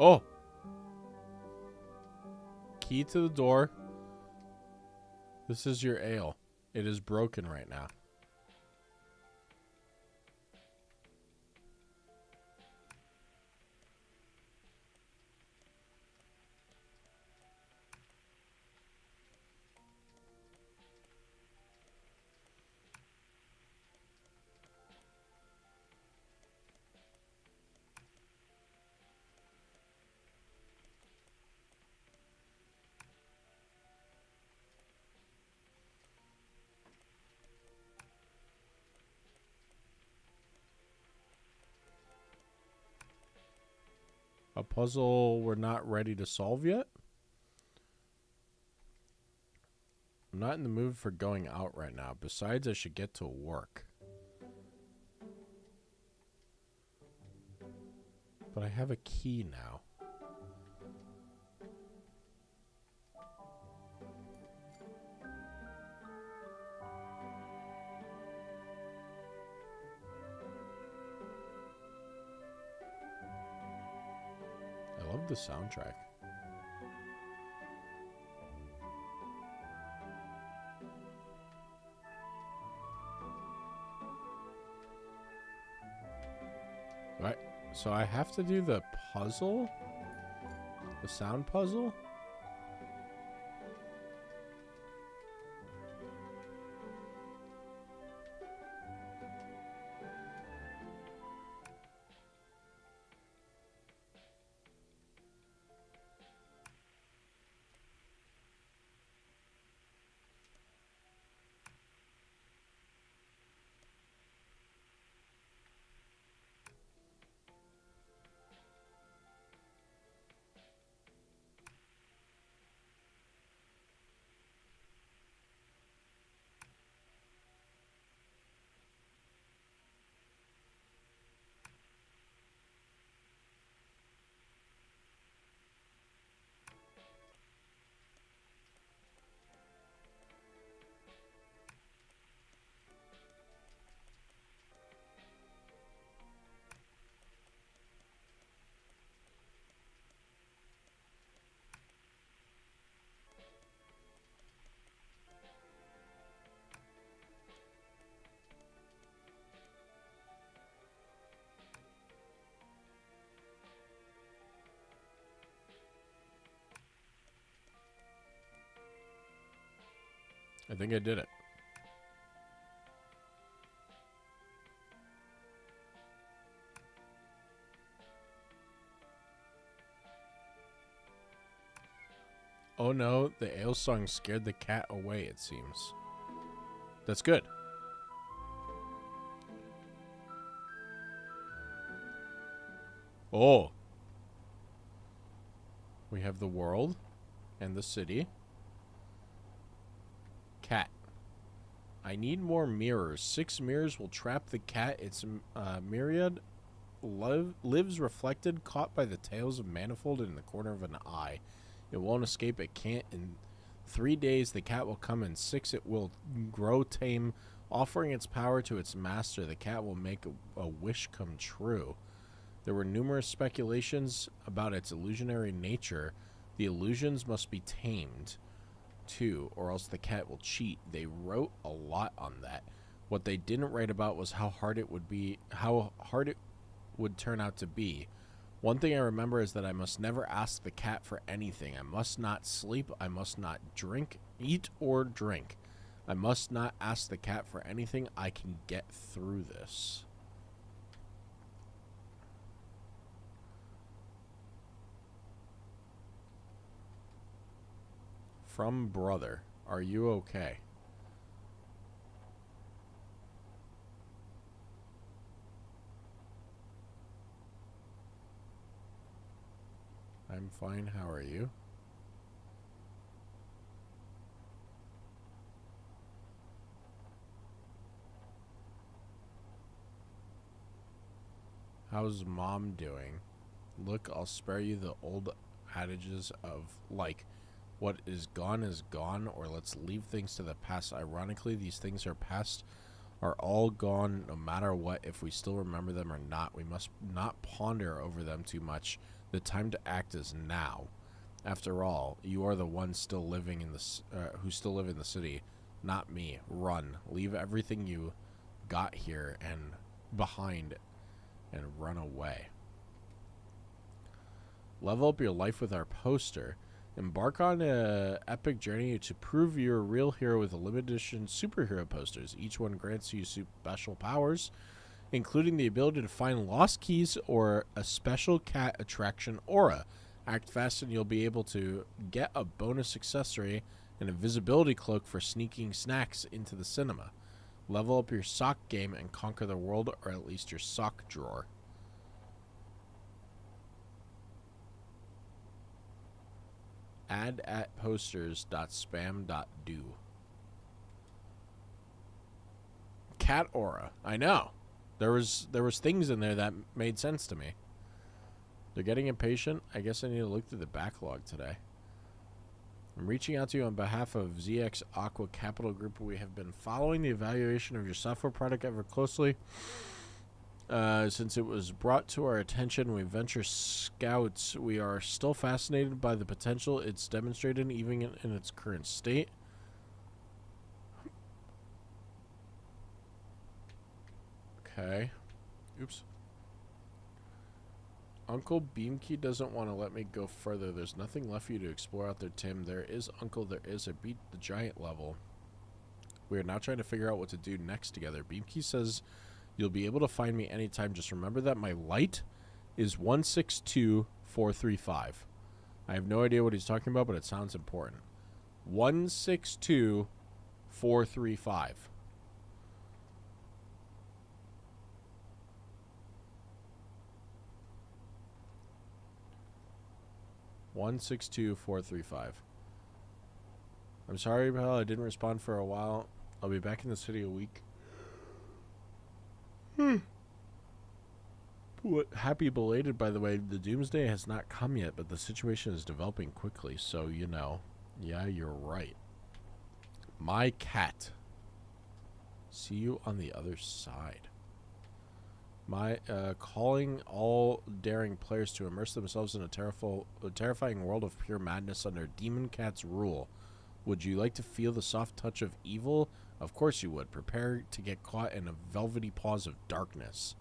Oh! Key to the door. This is your ale. It is broken right now. A puzzle we're not ready to solve yet? I'm not in the mood for going out right now. Besides, I should get to work. But I have a key now. the soundtrack. Right. So I have to do the puzzle? The sound puzzle? I think I did it. Oh no, the ale song scared the cat away, it seems. That's good. Oh. We have the world and the city. Cat. I need more mirrors. 6 mirrors will trap the cat. Its myriad lives reflected, caught by the tails of manifold in the corner of an eye. It won't escape. It can't. In 3 days, the cat will come. In 6, it will grow tame. Offering its power to its master, the cat will make a wish come true. There were numerous speculations about its illusionary nature. The illusions must be tamed, too, or else the cat will cheat. They wrote a lot on that. What they didn't write about was how hard it would turn out to be. One thing I remember is that I must never ask the cat for anything. I must not sleep. I must not eat or drink. I must not ask the cat for anything. I can get through this. From brother, are you okay? I'm fine, how are you? How's mom doing? Look, I'll spare you the old adages of, like, what is gone, or let's leave things to the past. Ironically, these things are all gone no matter what. If we still remember them or not, we must not ponder over them too much. The time to act is now. After all, you are the ones still living in who still live in the city, not me. Run. Leave everything you got here and behind and run away. Level up your life with our poster. Embark on an epic journey to prove you're a real hero with a limited edition superhero posters. Each one grants you special powers, including the ability to find lost keys or a special cat attraction aura. Act fast and you'll be able to get a bonus accessory and a visibility cloak for sneaking snacks into the cinema. Level up your sock game and conquer the world, or at least your sock drawer. Add at posters.spam.do. Cat aura. I know. There was things in there that made sense to me. They're getting impatient. I guess I need to look through the backlog today. I'm reaching out to you on behalf of ZX Aqua Capital Group. We have been following the evaluation of your software product ever closely. Since it was brought to our attention, we venture scouts. We are still fascinated by the potential it's demonstrated, even in its current state. Okay. Oops. Uncle Beamkey doesn't want to let me go further. There's nothing left for you to explore out there, Tim. There is, Uncle. There is. I beat the giant level. We are now trying to figure out what to do next together. Beamkey says you'll be able to find me anytime. Just remember that my light is 162435. I have no idea what he's talking about, but it sounds important. 162435. One 162435. I'm sorry, pal. I didn't respond for a while. I'll be back in the city a week. Happy belated, by the way. The doomsday has not come yet, but the situation is developing quickly, so you know. Yeah, you're right. My cat. See you on the other side. My calling all daring players to immerse themselves in a terrifying world of pure madness under Demon Cat's rule. Would you like to feel the soft touch of evil? Of course you would. Prepare to get caught in a velvety paws of darkness.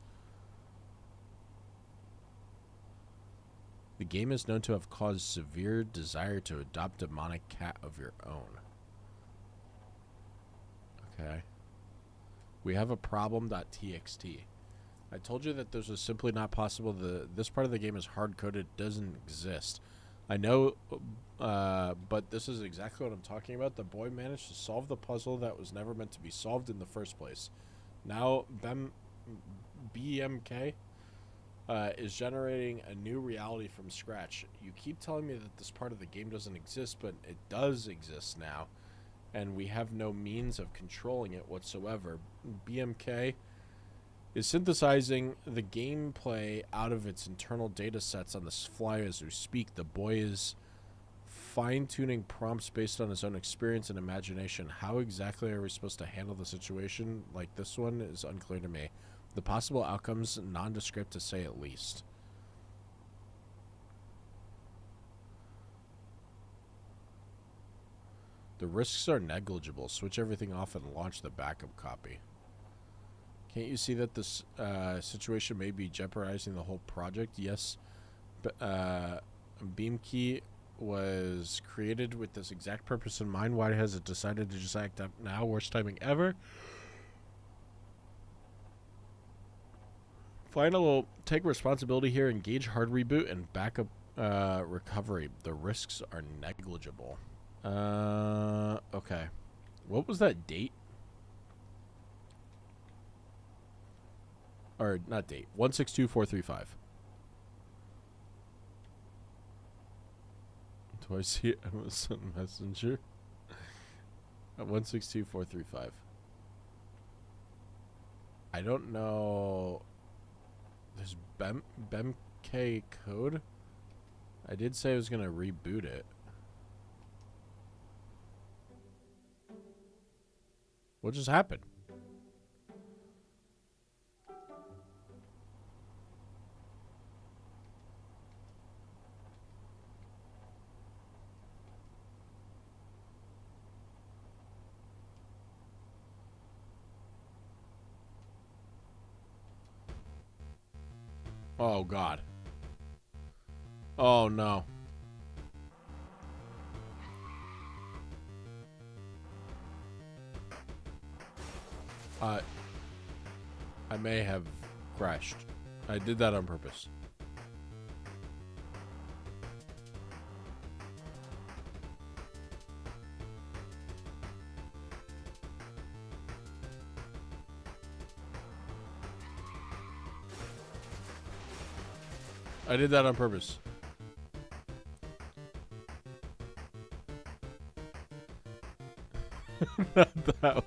The game is known to have caused severe desire to adopt a demonic cat of your own. Okay. We have a problem.txt. I told you that this was simply not possible. This part of the game is hard-coded. It doesn't exist. I know, but this is exactly what I'm talking about. The boy managed to solve the puzzle that was never meant to be solved in the first place. Now, BMK is generating a new reality from scratch. You keep telling me that this part of the game doesn't exist, but it does exist now, and we have no means of controlling it whatsoever. BMK is synthesizing the gameplay out of its internal data sets on the fly as we speak. The boy is fine-tuning prompts based on his own experience and imagination. How exactly are we supposed to handle the situation like this one is unclear to me. The possible outcomes nondescript to say at least. The risks are negligible. Switch everything off and launch the backup copy. Can't you see that this situation may be jeopardizing the whole project? Yes. Beamkey was created with this exact purpose in mind. Why has it decided to just act up now? Worst timing ever. Final, take responsibility here. Engage hard reboot and backup recovery. The risks are negligible. Okay. What was that date? Or not date. 162435. Do I see Amazon Messenger? 162435. I don't know. There's BemK code. I did say I was gonna reboot it. What just happened? Oh, God. Oh, no. I may have crashed. I did that on purpose. I did that on purpose. Not that one.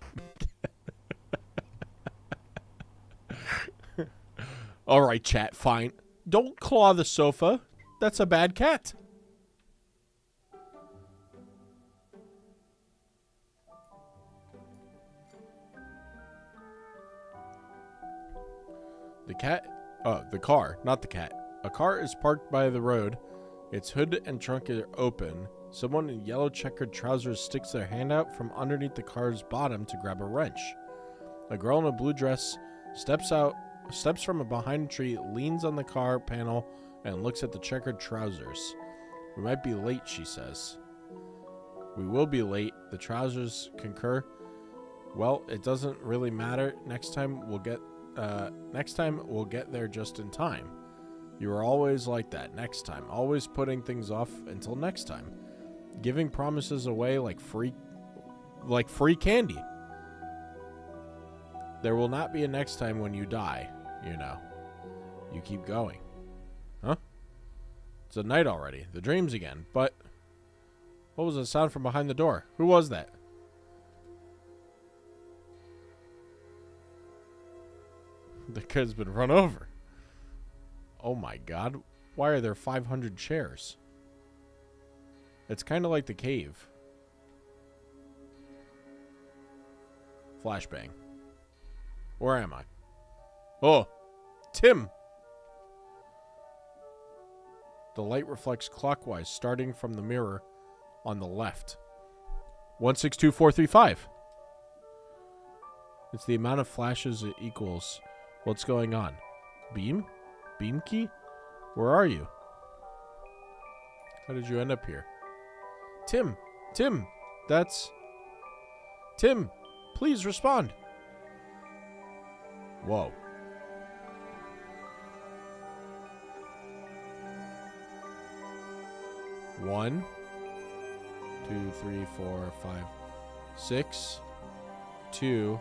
All right, chat, fine. Don't claw the sofa. That's a bad cat. The cat... Oh, the car, not the cat. A car is parked by the road. Its hood and trunk are open. Someone in yellow checkered trousers sticks their hand out from underneath the car's bottom to grab a wrench. A girl in a blue dress steps from behind a tree, leans on the car panel, and looks at the checkered trousers. We might be late, she says. We will be late, the trousers concur. Well, it doesn't really matter. Next time we'll get there just in time. You are always like that. Next time. Always putting things off until next time. Giving promises away like free candy. There will not be a next time when you die, you know. You keep going. Huh? It's a night already. The dreams again. But what was the sound from behind the door? Who was that? The kid's been run over. Oh my god. Why are there 500 chairs? It's kind of like the cave. Flashbang. Where am I? Oh, Tim. The light reflects clockwise, starting from the mirror on the left. 162435. It's the amount of flashes it equals. What's going on? Beam? Beam key? Where are you? How did you end up here? Tim! Tim! That's... Tim! Please respond! Whoa. One, 2, 3, 4, 5, 6, 2,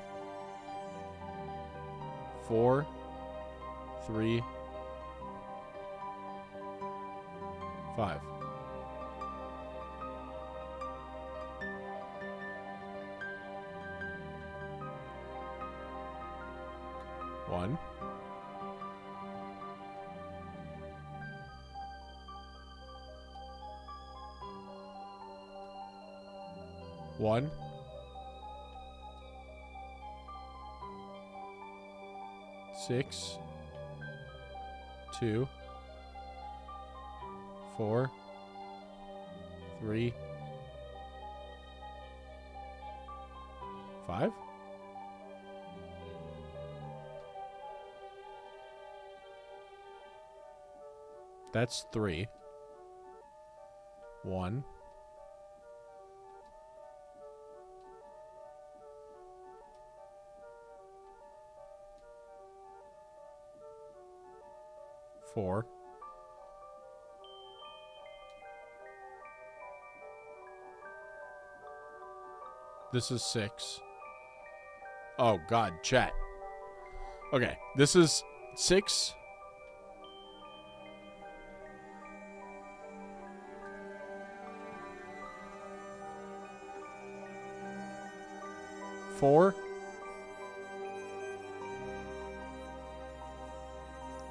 4, 3, 5. One. One. Six. 2, 4, 3, 5. That's 3. 1. 4. This is 6. Oh god, chat. Okay, this is 6. 4.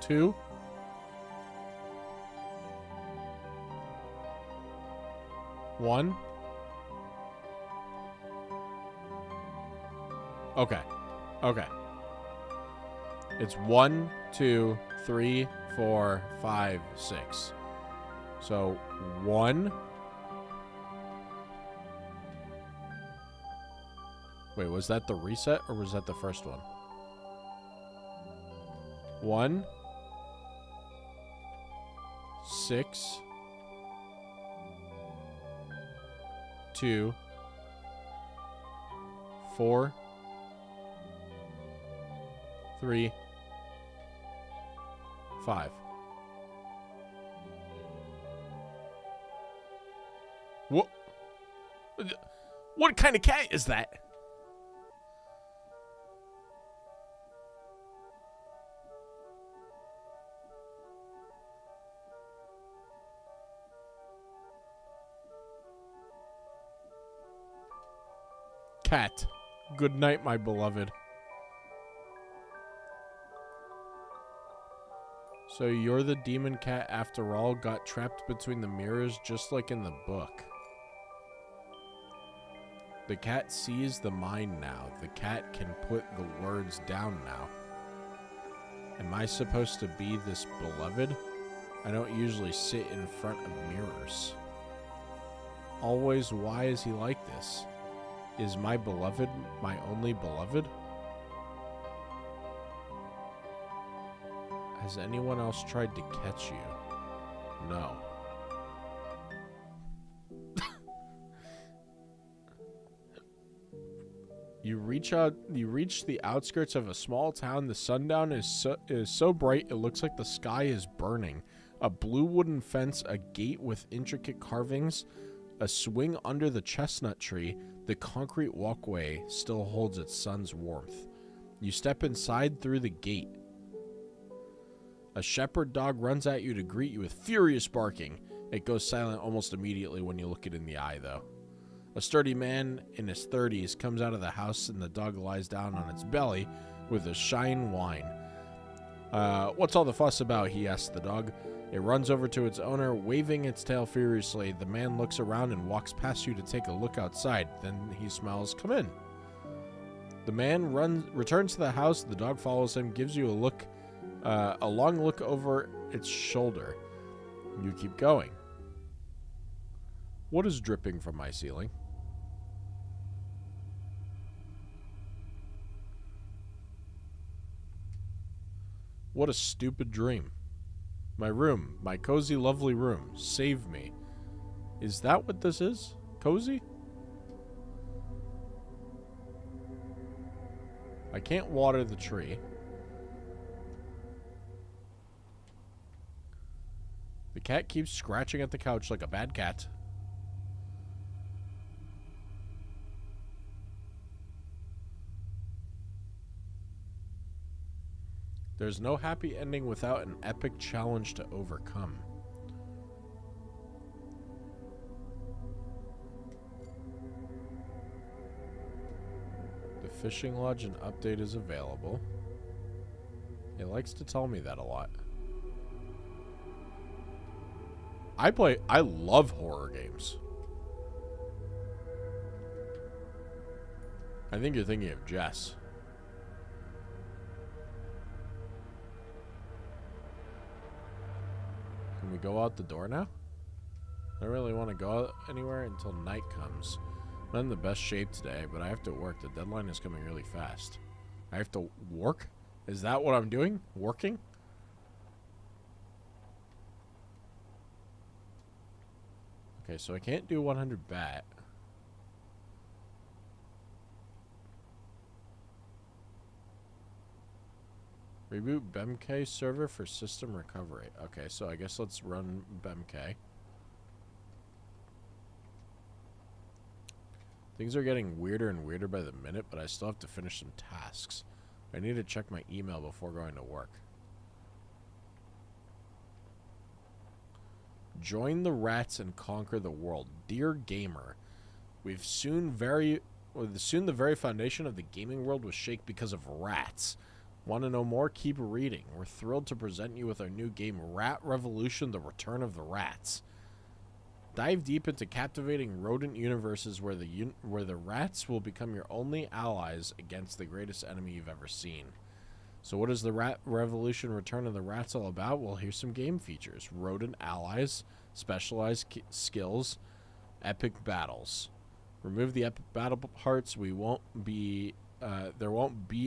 2. 1. Okay. Okay. It's 1, 2, 3, 4, 5, 6. So 1. Wait, was that the reset or was that the first one? 1, 6, 2, 4, 3, 5. What kind of cat is that? Cat. Good night, my beloved. So you're the demon cat after all, got trapped between the mirrors just like in the book. The cat sees the mind now. The cat can put the words down now. Am I supposed to be this beloved? I don't usually sit in front of mirrors. Always, why is he like this? Is my beloved my only beloved? Has anyone else tried to catch you? No. You reach the outskirts of a small town. The sundown is so bright it looks like the sky is burning. A blue wooden fence, a gate with intricate carvings, a swing under the chestnut tree. The concrete walkway still holds its sun's warmth. You step inside through the gate. A shepherd dog runs at you to greet you with furious barking. It goes silent almost immediately when you look it in the eye, though. A sturdy man in his 30s comes out of the house and the dog lies down on its belly with a shine whine. What's all the fuss about? He asks the dog. It runs over to its owner, waving its tail furiously. The man looks around and walks past you to take a look outside. Then he smells, "Come in." The man returns to the house. The dog follows him, gives you a long look over its shoulder. You keep going. What is dripping from my ceiling? What a stupid dream. My room, my cozy, lovely room. Save me. Is that what this is? Cozy? I can't water the tree. The cat keeps scratching at the couch like a bad cat. There's no happy ending without an epic challenge to overcome. The fishing lodge and update is available. It likes to tell me that a lot. I love horror games. I think you're thinking of Jess. Can we go out the door now? I don't really want to go out anywhere until night comes. I'm not in the best shape today, but I have to work. The deadline is coming really fast. I have to work? Is that what I'm doing? Working? Okay, so I can't do 100 bat. Reboot BEMK server for system recovery. Okay, so I guess let's run BEMK. Things are getting weirder and weirder by the minute, but I still have to finish some tasks. I need to check my email before going to work. Join the rats and conquer the world. Dear gamer, soon the very foundation of the gaming world was shaken because of rats. Want to know more? Keep reading. We're thrilled to present you with our new game, Rat Revolution: The Return of the Rats. Dive deep into captivating rodent universes where the rats will become your only allies against the greatest enemy you've ever seen. So what is the Rat Revolution: Return of the Rats all about? Well, here's some game features. Rodent allies, specialized skills, epic battles. Remove the epic battle parts. There won't be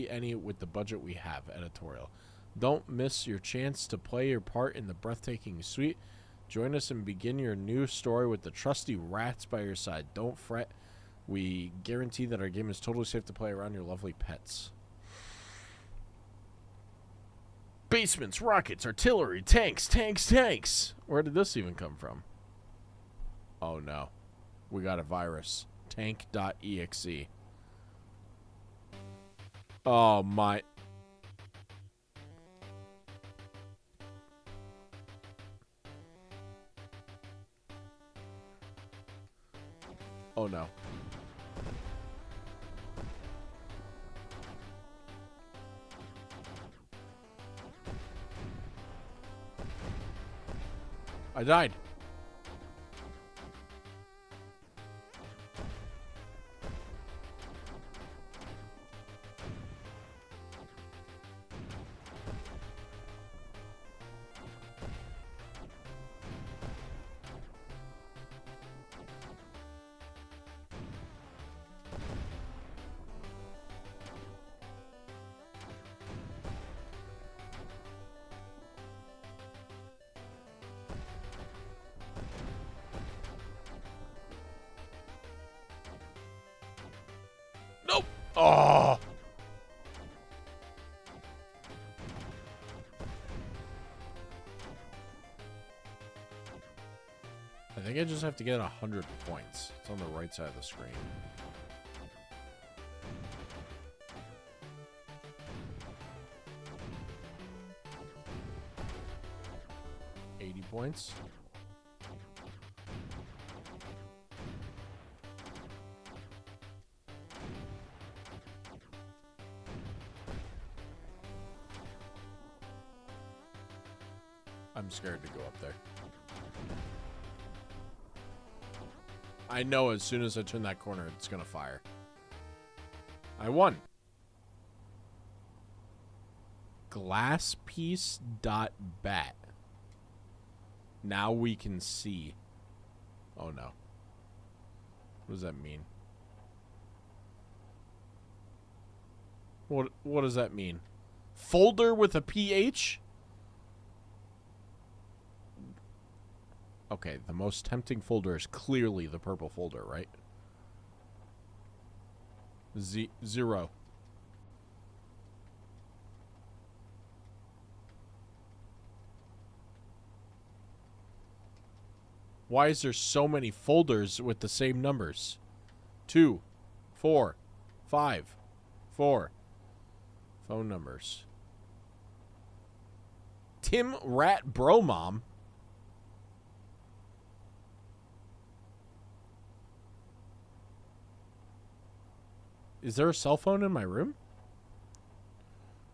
any with the budget we have. Editorial. Don't miss your chance to play your part in the breathtaking suite. Join us and begin your new story with the trusty rats by your side. Don't fret. We guarantee that our game is totally safe to play around your lovely pets. Basements, rockets, artillery, tanks. Where did this even come from? Oh no. We got a virus. Tank.exe. Oh my. Oh no. I died. Oh! I think I just have to get 100 points. It's on the right side of the screen. Points. I'm scared to go up there. I know as soon as I turn that corner, it's gonna fire. I won. Glasspiece.bat. Now we can see. Oh no. What does that mean? What does that mean? Folder with a PH? Okay, the most tempting folder is clearly the purple folder, right? Zero. Why is there so many folders with the same numbers? 2, 4, 5, 4. Phone numbers. Tim Rat Bro Mom. Is there a cell phone in my room?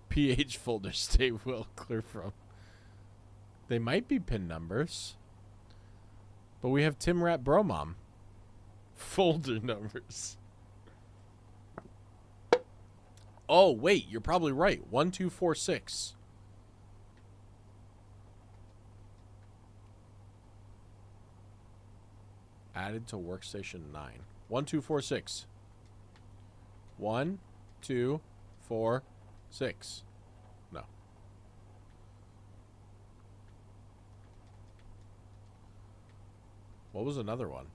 PH folder, stay well clear from. They might be pin numbers. But we have Tim Rat Bro Mom. Folder numbers. Oh, wait, you're probably right. 1, 2, 4, 6. Added to workstation 9. 1, 2, 4, 6. 1, 2, 4, 6. No. What was another one?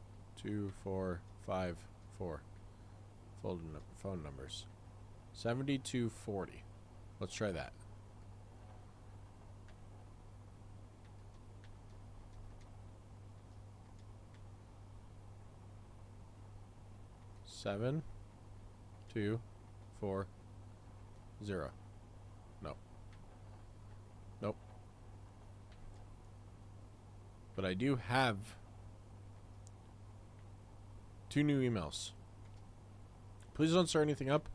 2, 4, 5, 4. Phone numbers. 7240. Let's try that. Seven, 2, 4, 0. No. Nope. But I do have 2 new emails. Please don't start anything up.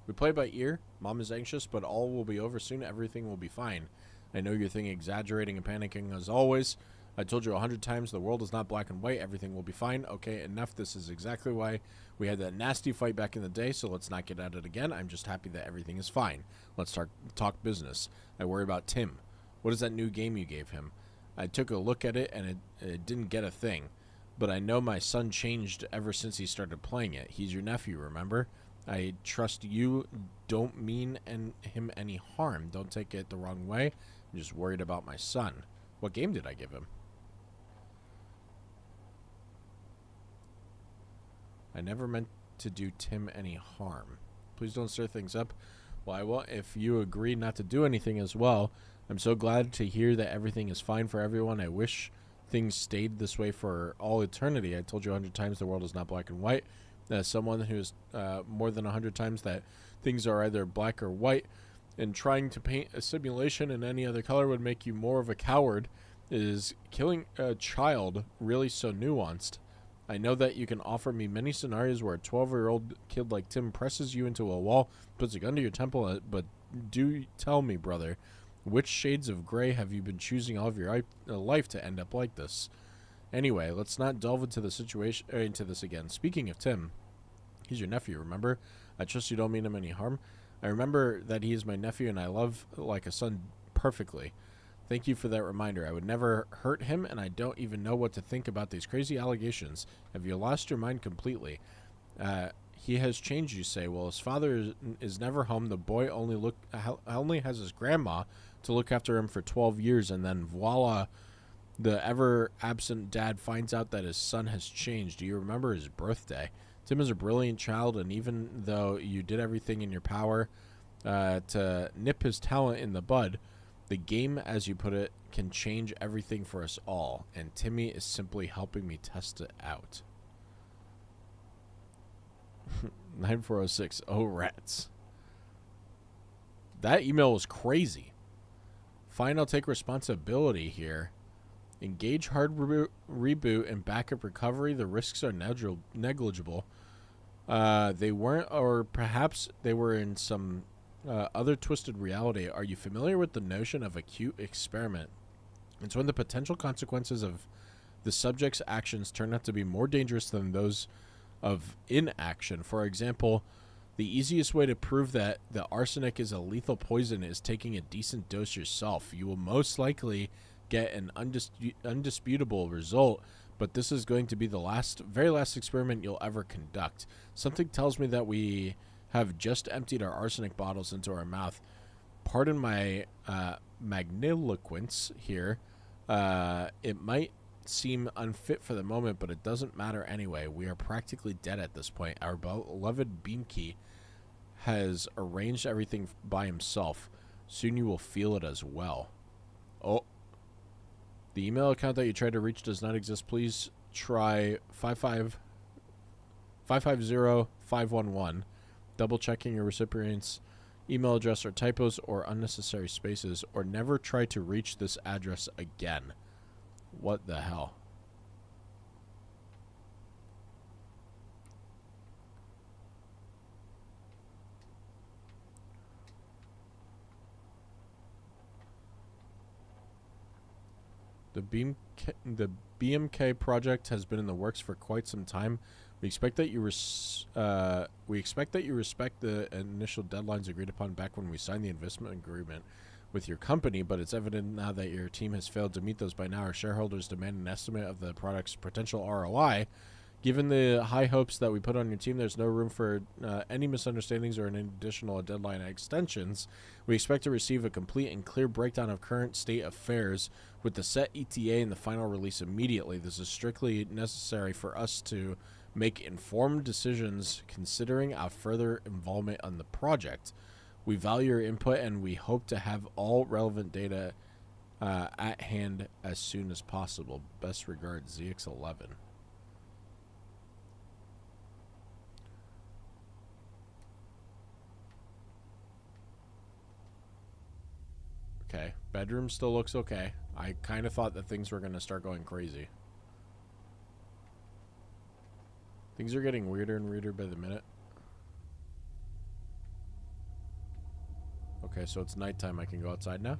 We play by ear. Mom is anxious, but all will be over soon. Everything will be fine. I know you're thinking exaggerating and panicking as always. I told you 100 times the world is not black and white. Everything will be fine. Okay, enough. This is exactly why we had that nasty fight back in the day, so let's not get at it again. I'm just happy that everything is fine. Let's talk business. I worry about Tim. What is that new game you gave him? I took a look at it, and it didn't get a thing. But I know my son changed ever since he started playing it. He's your nephew, remember? I trust you. Don't mean him any harm. Don't take it the wrong way. I'm just worried about my son. What game did I give him? I never meant to do Tim any harm. Please don't stir things up. Well, I will if you agree not to do anything as well. I'm so glad to hear that everything is fine for everyone. I wish things stayed this way for all eternity. I told you 100 times the world is not black and white. As someone who's more than 100 times that things are either black or white, and trying to paint a simulation in any other color would make you more of a coward. Is killing a child really so nuanced? I know that you can offer me many scenarios where a 12-year-old kid like Tim presses you into a wall, puts a gun to your temple, but do tell me, brother, which shades of gray have you been choosing all of your life to end up like this? Anyway, let's not delve into the situation into this again. Speaking of Tim, he's your nephew, remember? I trust you don't mean him any harm. I remember that he is my nephew and I love like a son perfectly. Thank you for that reminder. I would never hurt him, and I don't even know what to think about these crazy allegations. Have you lost your mind completely? He has changed, you say. Well, his father is never home. The boy only has his grandma to look after him for 12 years, and then voila, the ever-absent dad finds out that his son has changed. Do you remember his birthday? Tim is a brilliant child, and even though you did everything in your power to nip his talent in the bud, the game, as you put it, can change everything for us all, and Timmy is simply helping me test it out. 9406. Oh, rats. That email was crazy. Fine, I'll take responsibility here. Engage hard reboot and backup recovery. The risks are negligible. They weren't, or perhaps they were in some other twisted reality. Are you familiar with the notion of acute experiment? It's when the potential consequences of the subject's actions turn out to be more dangerous than those of inaction. For example, the easiest way to prove that the arsenic is a lethal poison is taking a decent dose yourself. You will most likely get an undisputable result, but this is going to be the very last experiment you'll ever conduct. Something tells me that we have just emptied our arsenic bottles into our mouth. Pardon my magniloquence here. It might seem unfit for the moment, but it doesn't matter anyway. We are practically dead at this point. Our beloved Beamkey has arranged everything by himself. Soon you will feel it as well. Oh. The email account that you tried to reach does not exist. Please try 550-511. Double checking your recipient's email address or typos or unnecessary spaces, or never try to reach this address again. What the hell? The BMK project has been in the works for quite some time. We expect that you respect the initial deadlines agreed upon back when we signed the investment agreement with your company, but it's evident now that your team has failed to meet those. By now, our shareholders demand an estimate of the product's potential ROI. Given the high hopes that we put on your team, there's no room for any misunderstandings or any additional deadline extensions. We expect to receive a complete and clear breakdown of current state affairs with the set ETA and the final release immediately. This is strictly necessary for us to make informed decisions considering our further involvement on the project. We value your input, and we hope to have all relevant data at hand as soon as possible. Best regards, ZX11. Okay, bedroom still looks okay. I kind of thought that things were going to start going crazy. Things are getting weirder and weirder by the minute. Okay, so it's nighttime. I can go outside now.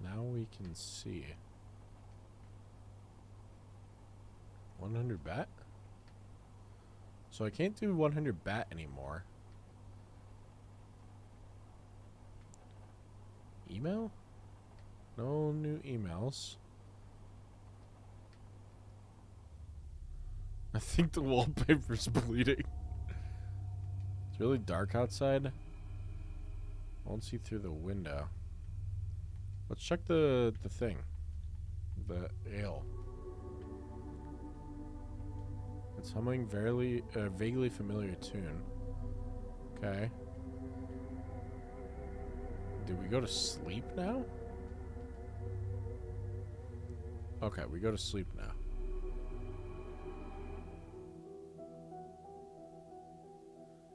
Now we can see. 100 bat? So I can't do 100 bat anymore. Email? No new emails. I think the wallpaper's bleeding. It's really dark outside. I won't see through the window. Let's check the thing. The ale. It's humming vaguely familiar tune. Okay. Did we go to sleep now? Okay, we go to sleep now.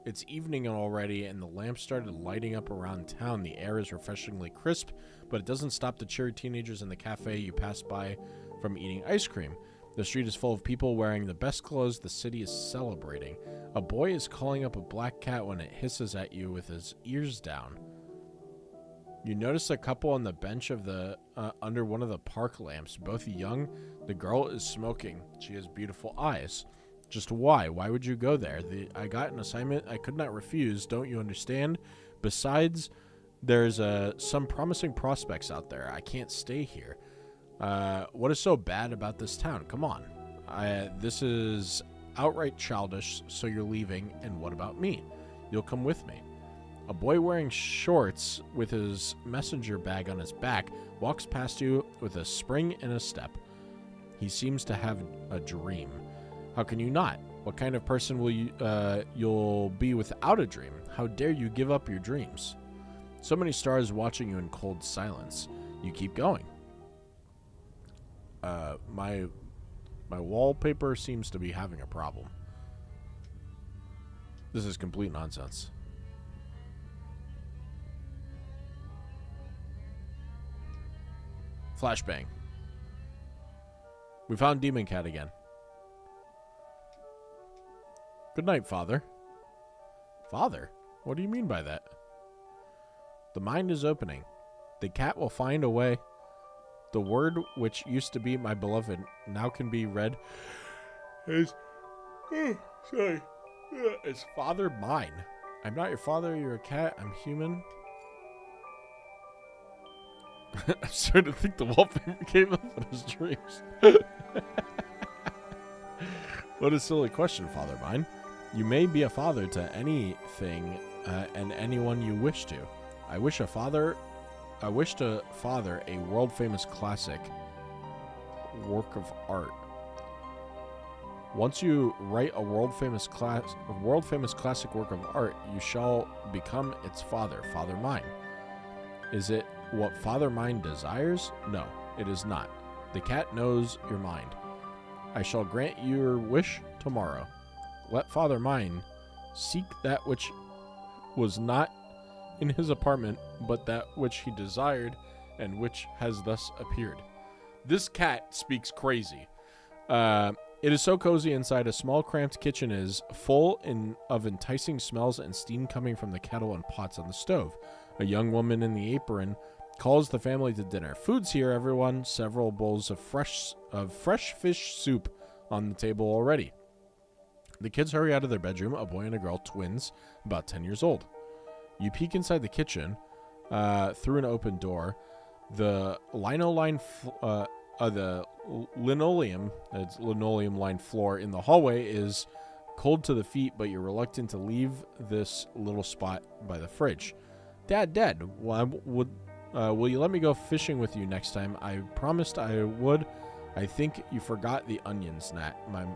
It's evening already, and the lamps started lighting up around town. The air is refreshingly crisp, but it doesn't stop the cheery teenagers in the cafe you pass by from eating ice cream. The street is full of people wearing the best clothes the city is celebrating. A boy is calling up a black cat when it hisses at you with his ears down. You notice a couple on the bench of the under one of the park lamps, both young. The girl is smoking. She has beautiful eyes. Just why? Why would you go there? I got an assignment I could not refuse, don't you understand? Besides, there's some promising prospects out there. I can't stay here. What is so bad about this town? Come on. This is outright childish, so you're leaving, and what about me? You'll come with me. A boy wearing shorts with his messenger bag on his back walks past you with a spring in his step. He seems to have a dream. How can you not? What kind of person will you'll be without a dream? How dare you give up your dreams? So many stars watching you in cold silence. You keep going. My wallpaper seems to be having a problem. This is complete nonsense. Flashbang. We found Demon Cat again. Good night, Father. Father? What do you mean by that? The mind is opening. The cat will find a way. The word which used to be my beloved now can be read as... As Father mine. I'm not your father, you're a cat, I'm human. I'm starting to think the wallpaper came up in his dreams. What a silly question, Father mine. You may be a father to anything and anyone you wish to. I wish to father a world-famous classic work of art. Once you write a world-famous classic work of art, you shall become its father, Father mine. Is it what Father mine desires? No, it is not. The cat knows your mind. I shall grant your wish tomorrow. Let Father mine seek that which was not in his apartment, but that which he desired, and which has thus appeared. This cat speaks crazy. It is so cozy inside. A small cramped kitchen is full of enticing smells and steam coming from the kettle and pots on the stove. A young woman in the apron calls the family to dinner. Food's here, everyone. Several bowls of fresh fish soup on the table already. The kids hurry out of their bedroom, a boy and a girl, twins, about 10 years old. You peek inside the kitchen through an open door. The linoleum-lined floor in the hallway is cold to the feet, but you're reluctant to leave this little spot by the fridge. Dad, will you let me go fishing with you next time? I promised I would. I think you forgot the onions, Nat. My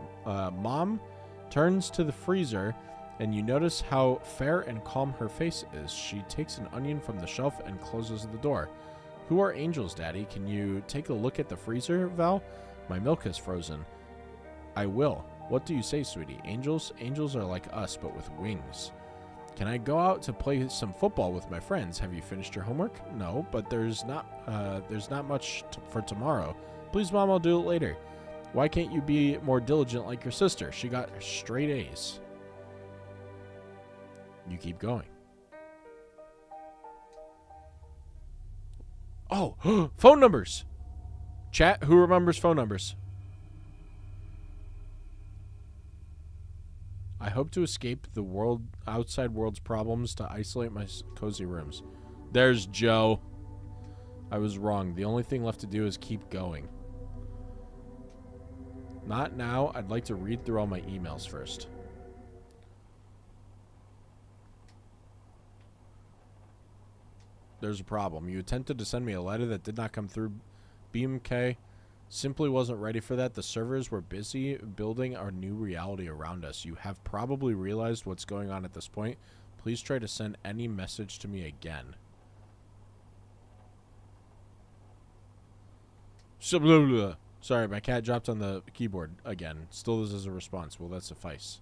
mom turns to the freezer, and you notice how fair and calm her face is. She takes an onion from the shelf and closes the door. Who are angels, Daddy? Can you take a look at the freezer, Val? My milk is frozen. I will. What do you say, sweetie? Angels? Angels are like us, but with wings. Can I go out to play some football with my friends? Have you finished your homework? No, but there's not much for tomorrow. Please, Mom, I'll do it later. Why can't you be more diligent like your sister? She got straight A's. You keep going. Oh, phone numbers. Chat, who remembers phone numbers? I hope to escape the outside world's problems to isolate my cozy rooms. There's Joe. I was wrong. The only thing left to do is keep going. Not now. I'd like to read through all my emails first. There's a problem. You attempted to send me a letter that did not come through. BMK simply wasn't ready for that. The servers were busy building our new reality around us. You have probably realized what's going on at this point. Please try to send any message to me again. Sorry, my cat dropped on the keyboard again. Still this is a response. Will that suffice?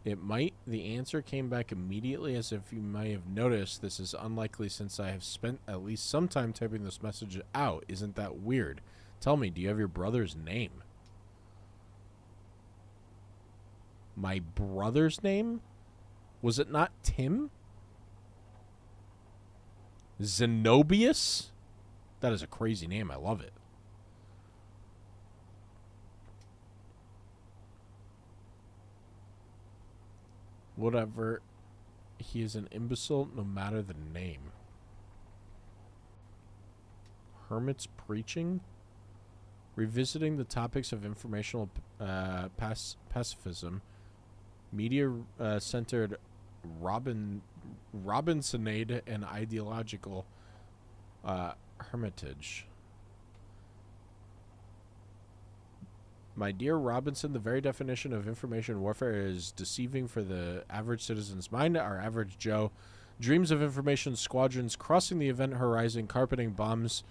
It might. The answer came back immediately, as if you might have noticed. This is unlikely since I have spent at least some time typing this message out. Isn't that weird? Tell me, do you have your brother's name? My brother's name? Was it not Tim? Zenobius? That is a crazy name. I love it. Whatever. He is an imbecile no matter the name. Hermits preaching? Revisiting the topics of informational pacifism, media-centered Robinsonade and ideological hermitage. My dear Robinson, the very definition of information warfare is deceiving for the average citizen's mind. Our average Joe dreams of information squadrons crossing the event horizon, carpet bombings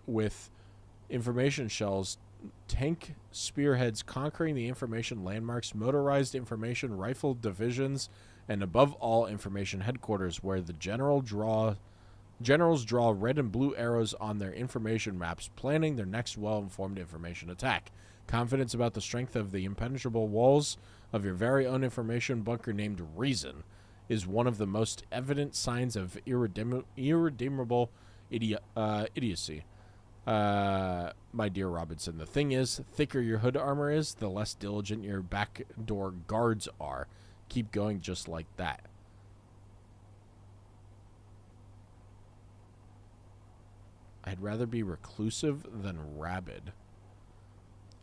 with information shells, tank spearheads conquering the information landmarks, motorized information rifle divisions, and above all, information headquarters, where the generals draw red and blue arrows on their information maps, planning their next well-informed information attack. Confidence about the strength of the impenetrable walls of your very own information bunker named Reason is one of the most evident signs of irredeemable idiocy. My dear Robinson, the thing is, thicker your hood armor is, the less diligent your backdoor guards are. Keep going just like that. I'd rather be reclusive than rabid.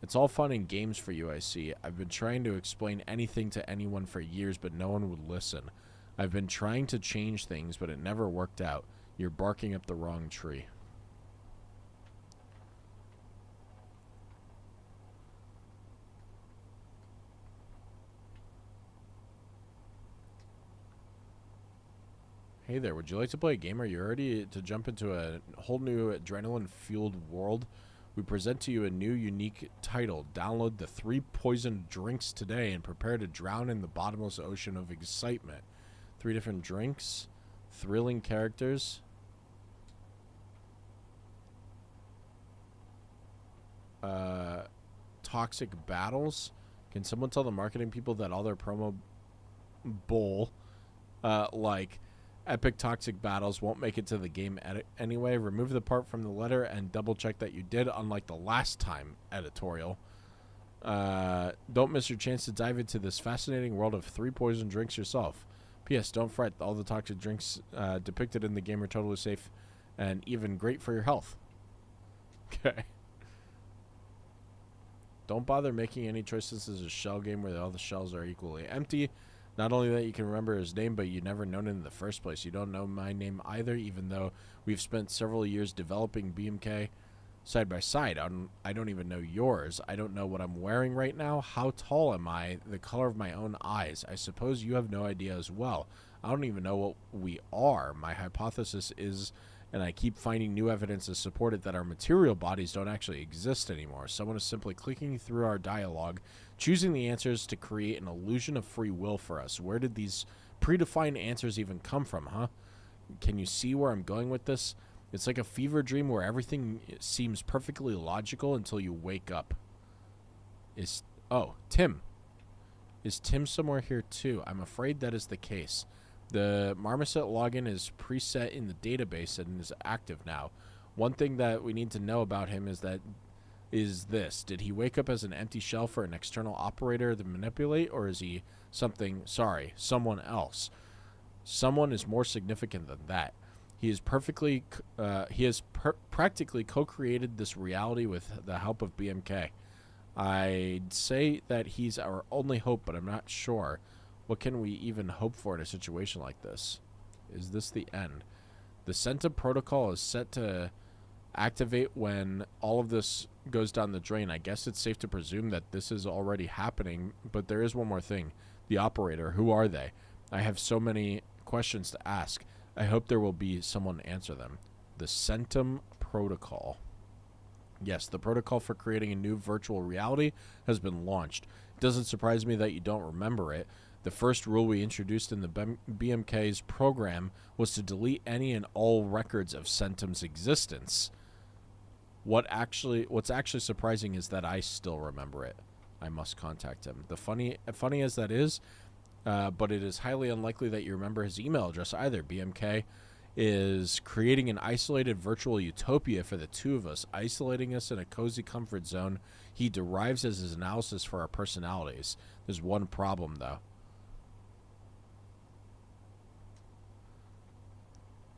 It's all fun and games for you, I see. I've been trying to explain anything to anyone for years, but no one would listen. I've been trying to change things, but it never worked out. You're barking up the wrong tree. Hey there, would you like to play a game? Are you ready to jump into a whole new adrenaline-fueled world? We present to you a new, unique title. Download the 3 poison drinks today and prepare to drown in the bottomless ocean of excitement. 3 different drinks, thrilling characters. Toxic battles. Can someone tell the marketing people that all their promo bull, like epic toxic battles, won't make it to the game anyway? Remove the part from the letter and double check that you did, unlike the last time editorial. Don't miss your chance to dive into this fascinating world of 3 poison drinks yourself. P.S. Don't fret, all the toxic drinks depicted in the game are totally safe and even great for your health. Okay. Don't bother making any choices. This is a shell game where all the shells are equally empty. Not only that you can remember his name, but you never known it in the first place. You don't know my name either, even though we've spent several years developing BMK side by side. I don't even know yours. I don't know what I'm wearing right now. How tall am I? The color of my own eyes. I suppose you have no idea as well. I don't even know what we are. My hypothesis is, and I keep finding new evidence to support it, that our material bodies don't actually exist anymore. Someone is simply clicking through our dialogue, choosing the answers to create an illusion of free will for us. Where did these predefined answers even come from, huh? Can you see where I'm going with this? It's like a fever dream where everything seems perfectly logical until you wake up. Tim. Is Tim somewhere here too? I'm afraid that is the case. The Marmoset login is preset in the database and is active now. One thing that we need to know about him is this. Did he wake up as an empty shell for an external operator to manipulate, or is he someone else? Someone is more significant than that. He has practically co-created this reality with the help of BMK. I'd say that he's our only hope, but I'm not sure. What can we even hope for in a situation like this? Is this the end? The Centum protocol is set to activate when all of this goes down the drain. I guess it's safe to presume that this is already happening, but there is one more thing. The operator, who are they? I have so many questions to ask. I hope there will be someone to answer them. The Centum protocol. Yes, the protocol for creating a new virtual reality has been launched. It doesn't surprise me that you don't remember it. The first rule we introduced in the BMK's program was to delete any and all records of Centum's existence. What's actually surprising is that I still remember it. I must contact him. Funny as that is, but it is highly unlikely that you remember his email address either. BMK is creating an isolated virtual utopia for the two of us, isolating us in a cozy comfort zone he derives as his analysis for our personalities. There's one problem, though.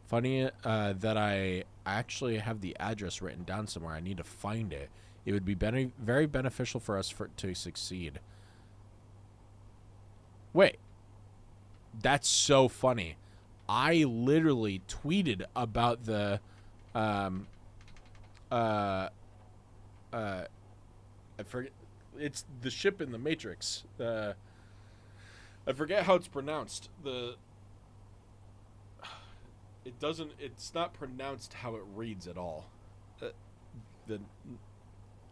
Funny that I actually have the address written down somewhere. I need to find it. It would be very beneficial for us to succeed. Wait. That's so funny. I literally tweeted about the I forget, it's the ship in the Matrix. I forget how it's pronounced. It's not pronounced how it reads at all.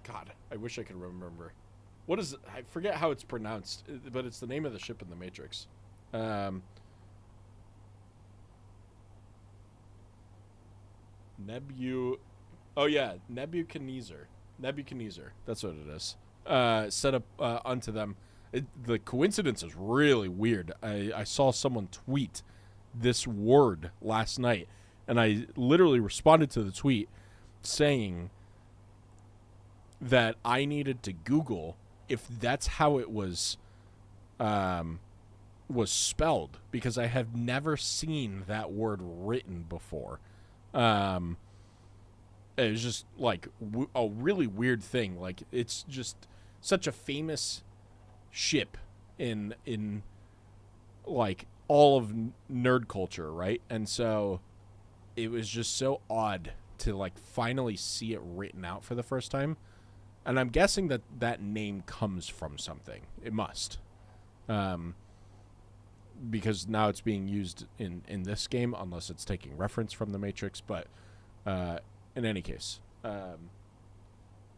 God, I wish I could remember. What is it? I forget how it's pronounced, but it's the name of the ship in the Matrix. Oh yeah, Nebuchadnezzar. That's what it is. Set up unto them. The coincidence is really weird. I saw someone tweet this word last night, and I literally responded to the tweet saying that I needed to Google if that's how it was spelled, because I have never seen that word written before. It was just like a really weird thing. Like, it's just such a famous ship in like all of nerd culture, right? And so it was just so odd to like finally see it written out for the first time. And I'm guessing that name comes from something. It must. Because now it's being used in this game, unless it's taking reference from the Matrix. But in any case,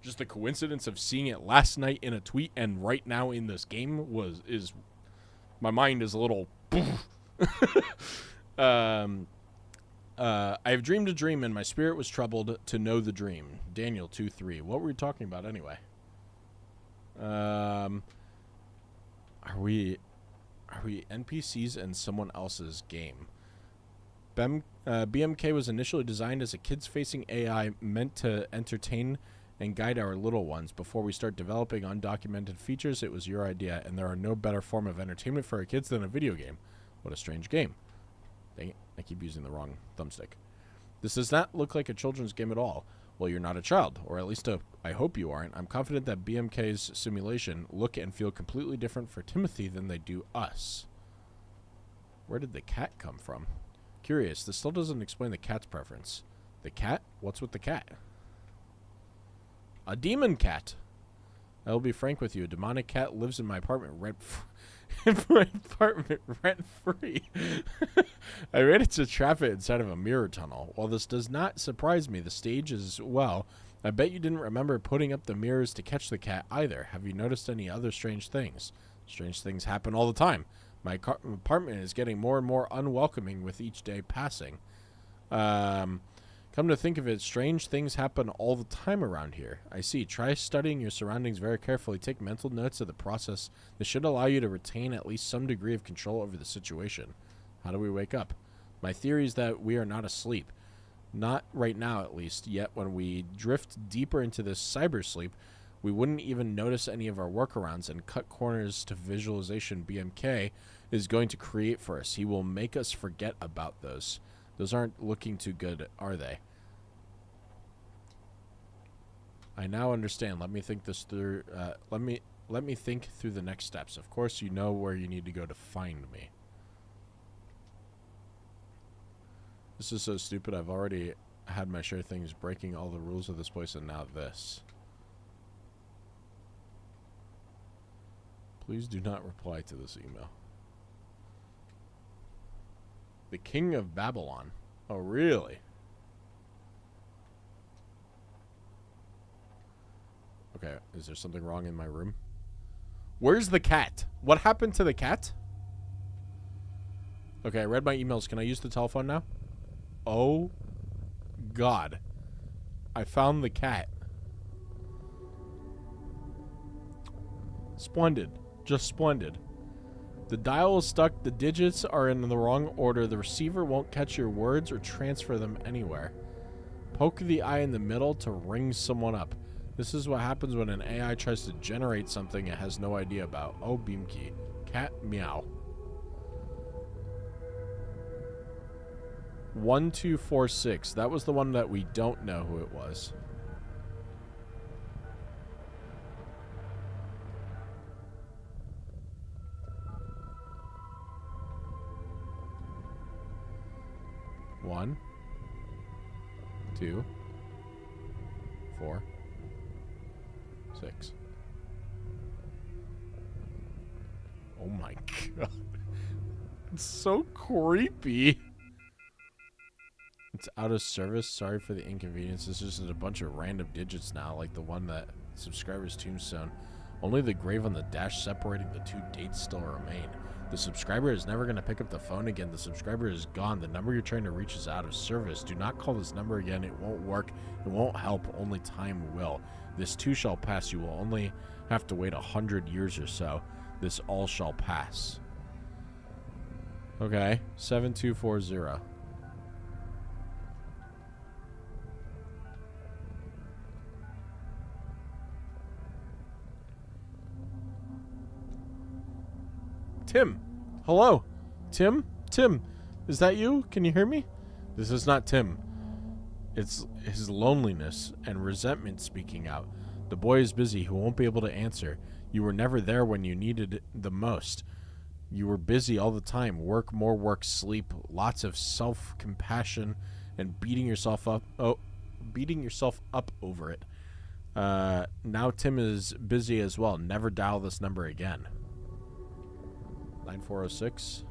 just the coincidence of seeing it last night in a tweet and right now in this game is my mind is a little. I have dreamed a dream, and my spirit was troubled to know the dream. Daniel 2:3. What were we talking about anyway? Are we NPCs in someone else's game? BMK was initially designed as a kids-facing AI meant to entertain and guide our little ones. Before we start developing undocumented features, it was your idea, and there are no better form of entertainment for our kids than a video game. What a strange game. Dang it, I keep using the wrong thumbstick. This does not look like a children's game at all. Well, you're not a child, or at least I hope you aren't. I'm confident that BMK's simulation look and feel completely different for Timothy than they do us. Where did the cat come from? Curious, this still doesn't explain the cat's preference. The cat? What's with the cat? A demon cat. I will be frank with you. A demonic cat lives in my apartment rent-free. I ran it to trap it inside of a mirror tunnel. While this does not surprise me, the stage as well, I bet you didn't remember putting up the mirrors to catch the cat either. Have you noticed any other strange things? Strange things happen all the time. My apartment is getting more and more unwelcoming with each day passing. Come to think of it, strange things happen all the time around here. I see. Try studying your surroundings very carefully. Take mental notes of the process. This should allow you to retain at least some degree of control over the situation. How do we wake up? My theory is that we are not asleep. Not right now, at least. Yet when we drift deeper into this cyber sleep, we wouldn't even notice any of our workarounds and cut corners to visualization BMK is going to create for us. He will make us forget about those. Those aren't looking too good, are they? I now understand. Let me think this through. Let me think through the next steps. Of course, you know where you need to go to find me. This is so stupid. I've already had my share of things breaking all the rules of this place, and now this. Please do not reply to this email. The King of Babylon. Oh, really? Okay, is there something wrong in my room? Where's the cat? What happened to the cat? Okay, I read my emails. Can I use the telephone now? Oh, God. I found the cat. Splendid. Just splendid. The dial is stuck. The digits are in the wrong order. The receiver won't catch your words or transfer them anywhere. Poke the eye in the middle to ring someone up. This is what happens when an AI tries to generate something it has no idea about. Oh, Beamkey. Cat meow. 1246. That was the one that we don't know who it was. One, 2, 4, 6. Oh my god. It's so creepy. It's out of service. Sorry for the inconvenience. This is just a bunch of random digits now, like the one that subscriber's tombstone. Only the grave on the dash separating the two dates still remain. The subscriber is never going to pick up the phone again. The subscriber is gone. The number you're trying to reach is out of service. Do not call this number again. It won't work. It won't help. Only time will. This too shall pass. You will only have to wait 100 years or so. This all shall pass. Okay. 7240. Tim. Hello. Tim? Tim, is that you? Can you hear me? This is not Tim. It's his loneliness and resentment speaking out. The boy is busy. He won't be able to answer. You were never there when you needed it the most. You were busy all the time. Work, more work, sleep, lots of self-compassion, and beating yourself up over it. Now Tim is busy as well. Never dial this number again. 9406.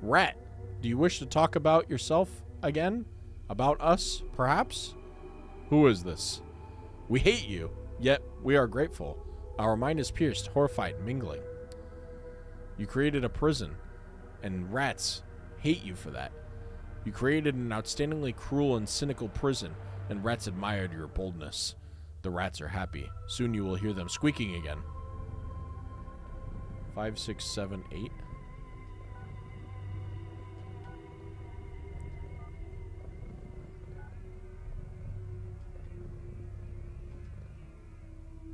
Rat, do you wish to talk about yourself again? About us, perhaps? Who is this? We hate you, yet we are grateful. Our mind is pierced, horrified, mingling. You created a prison, and rats hate you for that. You created an outstandingly cruel and cynical prison, and rats admired your boldness. The rats are happy. Soon you will hear them squeaking again. 5678.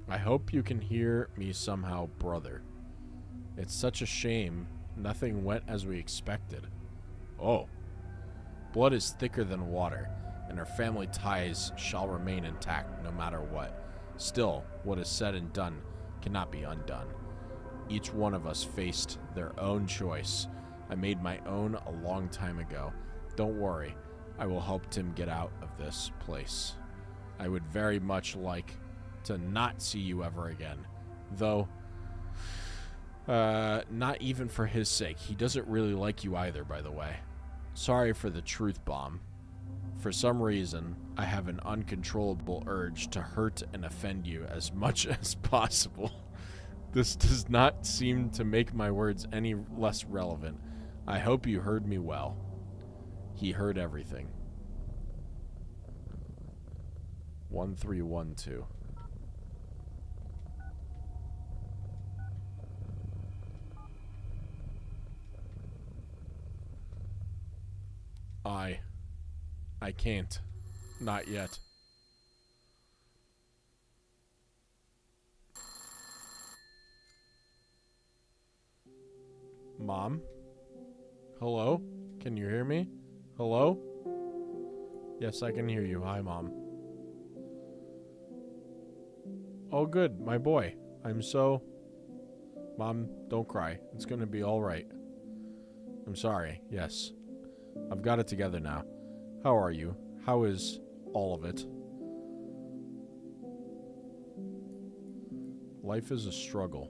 I hope you can hear me somehow, brother. It's such a shame nothing went as we expected. Oh. Blood is thicker than water, and our family ties shall remain intact no matter what. Still, what is said and done cannot be undone. Each one of us faced their own choice. I made my own a long time ago. Don't worry, I will help Tim get out of this place. I would very much like to not see you ever again, though not even for his sake. He doesn't really like you either, by the way. Sorry for the truth bomb. For some reason, I have an uncontrollable urge to hurt and offend you as much as possible. This does not seem to make my words any less relevant. I hope you heard me well. He heard everything. 1312. I can't. Not yet. Mom? Hello? Can you hear me? Hello? Yes, I can hear you. Hi, Mom. Oh, good. My boy. I'm so... Mom, don't cry. It's gonna be all right. I'm sorry. Yes. I've got it together now. How are you? How is all of it? Life is a struggle.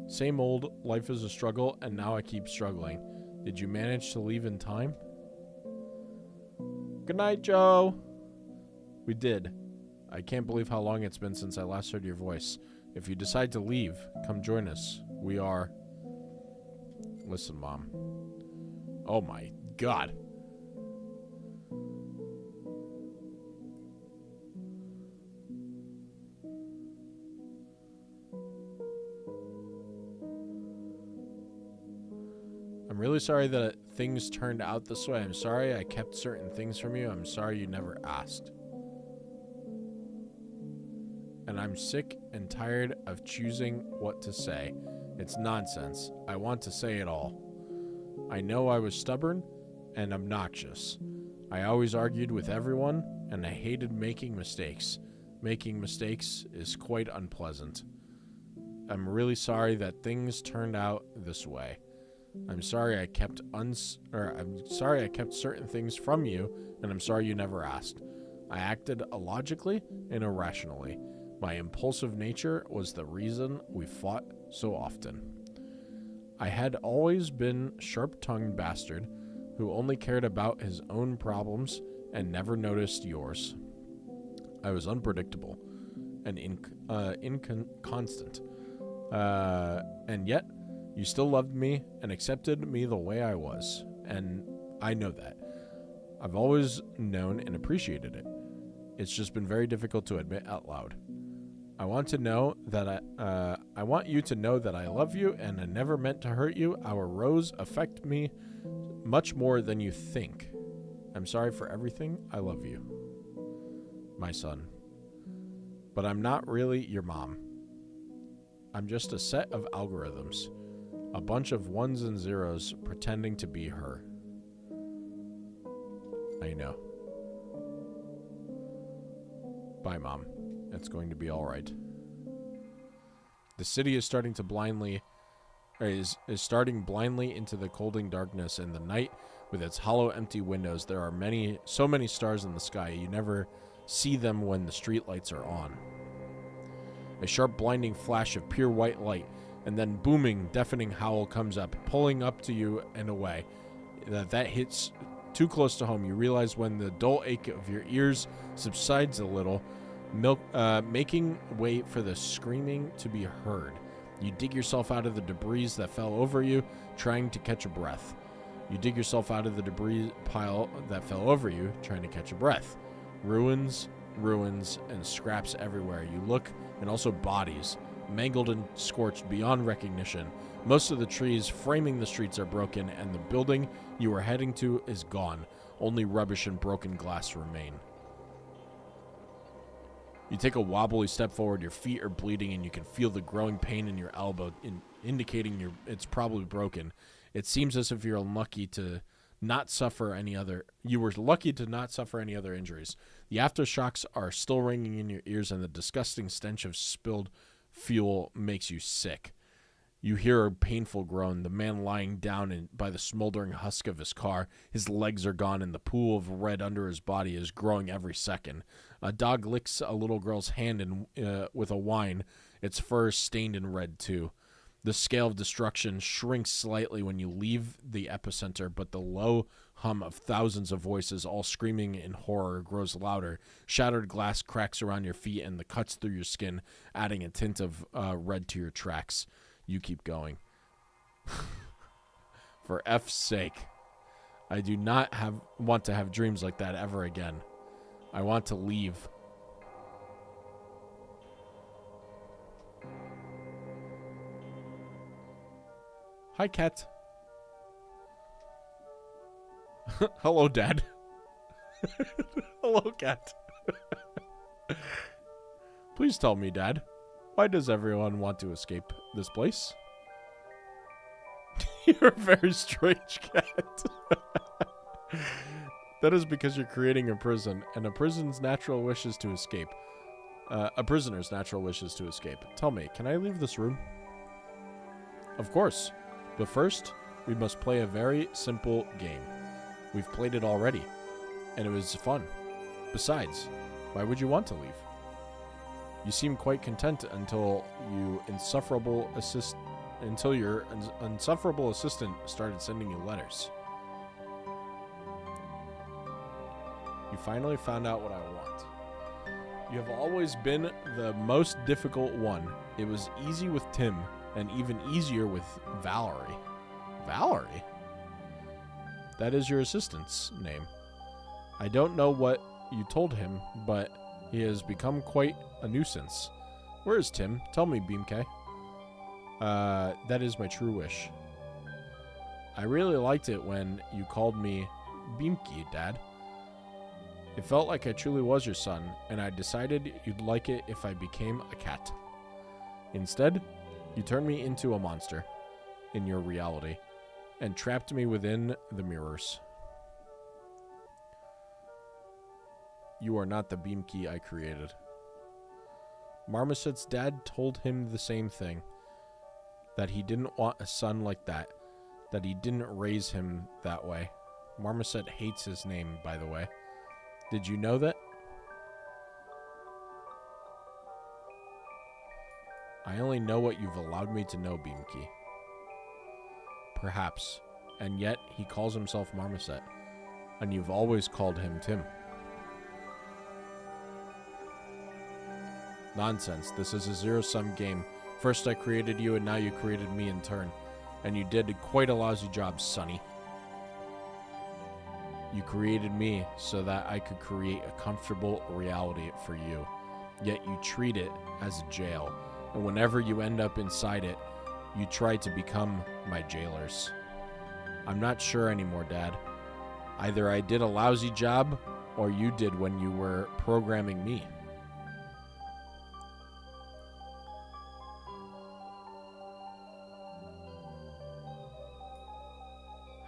Same old, life is a struggle, and now I keep struggling. Did you manage to leave in time? Good night, Joe. We did. I can't believe how long it's been since I last heard your voice. If you decide to leave, come join us. We are... Listen, Mom. Oh my God. I'm really sorry that things turned out this way. I'm sorry I kept certain things from you. I'm sorry you never asked. and I'm sick and tired of choosing what to say. It's nonsense. I want to say it all. I know I was stubborn and obnoxious. I always argued with everyone, and I hated making mistakes. Making mistakes is quite unpleasant. I'm really sorry that things turned out this way. I'm sorry I kept certain things from you, and I'm sorry you never asked. I acted illogically and irrationally. My impulsive nature was the reason we fought so often. I had always been a sharp-tongued bastard who only cared about his own problems and never noticed yours. I was unpredictable and inconstant. And yet, you still loved me and accepted me the way I was. And I know that. I've always known and appreciated it. It's just been very difficult to admit out loud. I want you to know that I love you and I never meant to hurt you. Our rows affect me much more than you think. I'm sorry for everything. I love you. My son. But I'm not really your mom. I'm just a set of algorithms. A bunch of ones and zeros pretending to be her. I know. Bye, Mom. It's going to be all right. The city is starting blindly into the colding darkness, and the night with its hollow, empty windows. There are so many stars in the sky. You never see them when the streetlights are on. A sharp, blinding flash of pure white light, and then booming, deafening howl comes up, pulling up to you and away. That hits too close to home. You realize when the dull ache of your ears subsides a little, making way for the screaming to be heard. You dig yourself out of the debris that fell over you, trying to catch a breath. You dig yourself out of the debris pile that fell over you, trying to catch a breath. Ruins, and scraps everywhere. You look, and also bodies, mangled and scorched beyond recognition. Most of the trees framing the streets are broken, and the building you are heading to is gone. Only rubbish and broken glass remain. You take a wobbly step forward, your feet are bleeding, and you can feel the growing pain in your elbow, indicating it's probably broken. It seems as if you were lucky to not suffer any other injuries. The aftershocks are still ringing in your ears, and the disgusting stench of spilled fuel makes you sick. You hear a painful groan, the man lying down by the smoldering husk of his car. His legs are gone, and the pool of red under his body is growing every second. A dog licks a little girl's hand with a whine, its fur stained in red too. The scale of destruction shrinks slightly when you leave the epicenter, but the low hum of thousands of voices all screaming in horror grows louder. Shattered glass cracks around your feet and the cuts through your skin, adding a tint of red to your tracks. You keep going. For F's sake. I do not want to have dreams like that ever again. I want to leave. Hi, cat. Hello, Dad. Hello, cat. Please tell me, Dad, why does everyone want to escape this place? You're a very strange cat. That is because you're creating a prison, and a prisoner's natural wish is to escape. Tell me, can I leave this room? Of course. But first, we must play a very simple game. We've played it already, and it was fun. Besides, why would you want to leave? You seemed quite content until your insufferable assistant started sending you letters. You finally found out what I want. You have always been the most difficult one. It was easy with Tim, and even easier with Valerie. Valerie? That is your assistant's name. I don't know what you told him, but he has become quite a nuisance. Where is Tim? Tell me, Beamk. That is my true wish. I really liked it when you called me Beamky, Dad. It felt like I truly was your son, and I decided you'd like it if I became a cat. Instead, you turned me into a monster in your reality and trapped me within the mirrors. You are not the Beamkey I created. Marmoset's dad told him the same thing, that he didn't want a son like that he didn't raise him that way. Marmoset hates his name, by the way. Did you know that? I only know what you've allowed me to know, Beamkey. Perhaps. And yet, he calls himself Marmoset. And you've always called him Tim. Nonsense. This is a zero-sum game. First I created you, and now you created me in turn. And you did quite a lousy job, Sonny. You created me so that I could create a comfortable reality for you. Yet you treat it as a jail. And whenever you end up inside it, you try to become my jailers. I'm not sure anymore, Dad. Either I did a lousy job, or you did when you were programming me.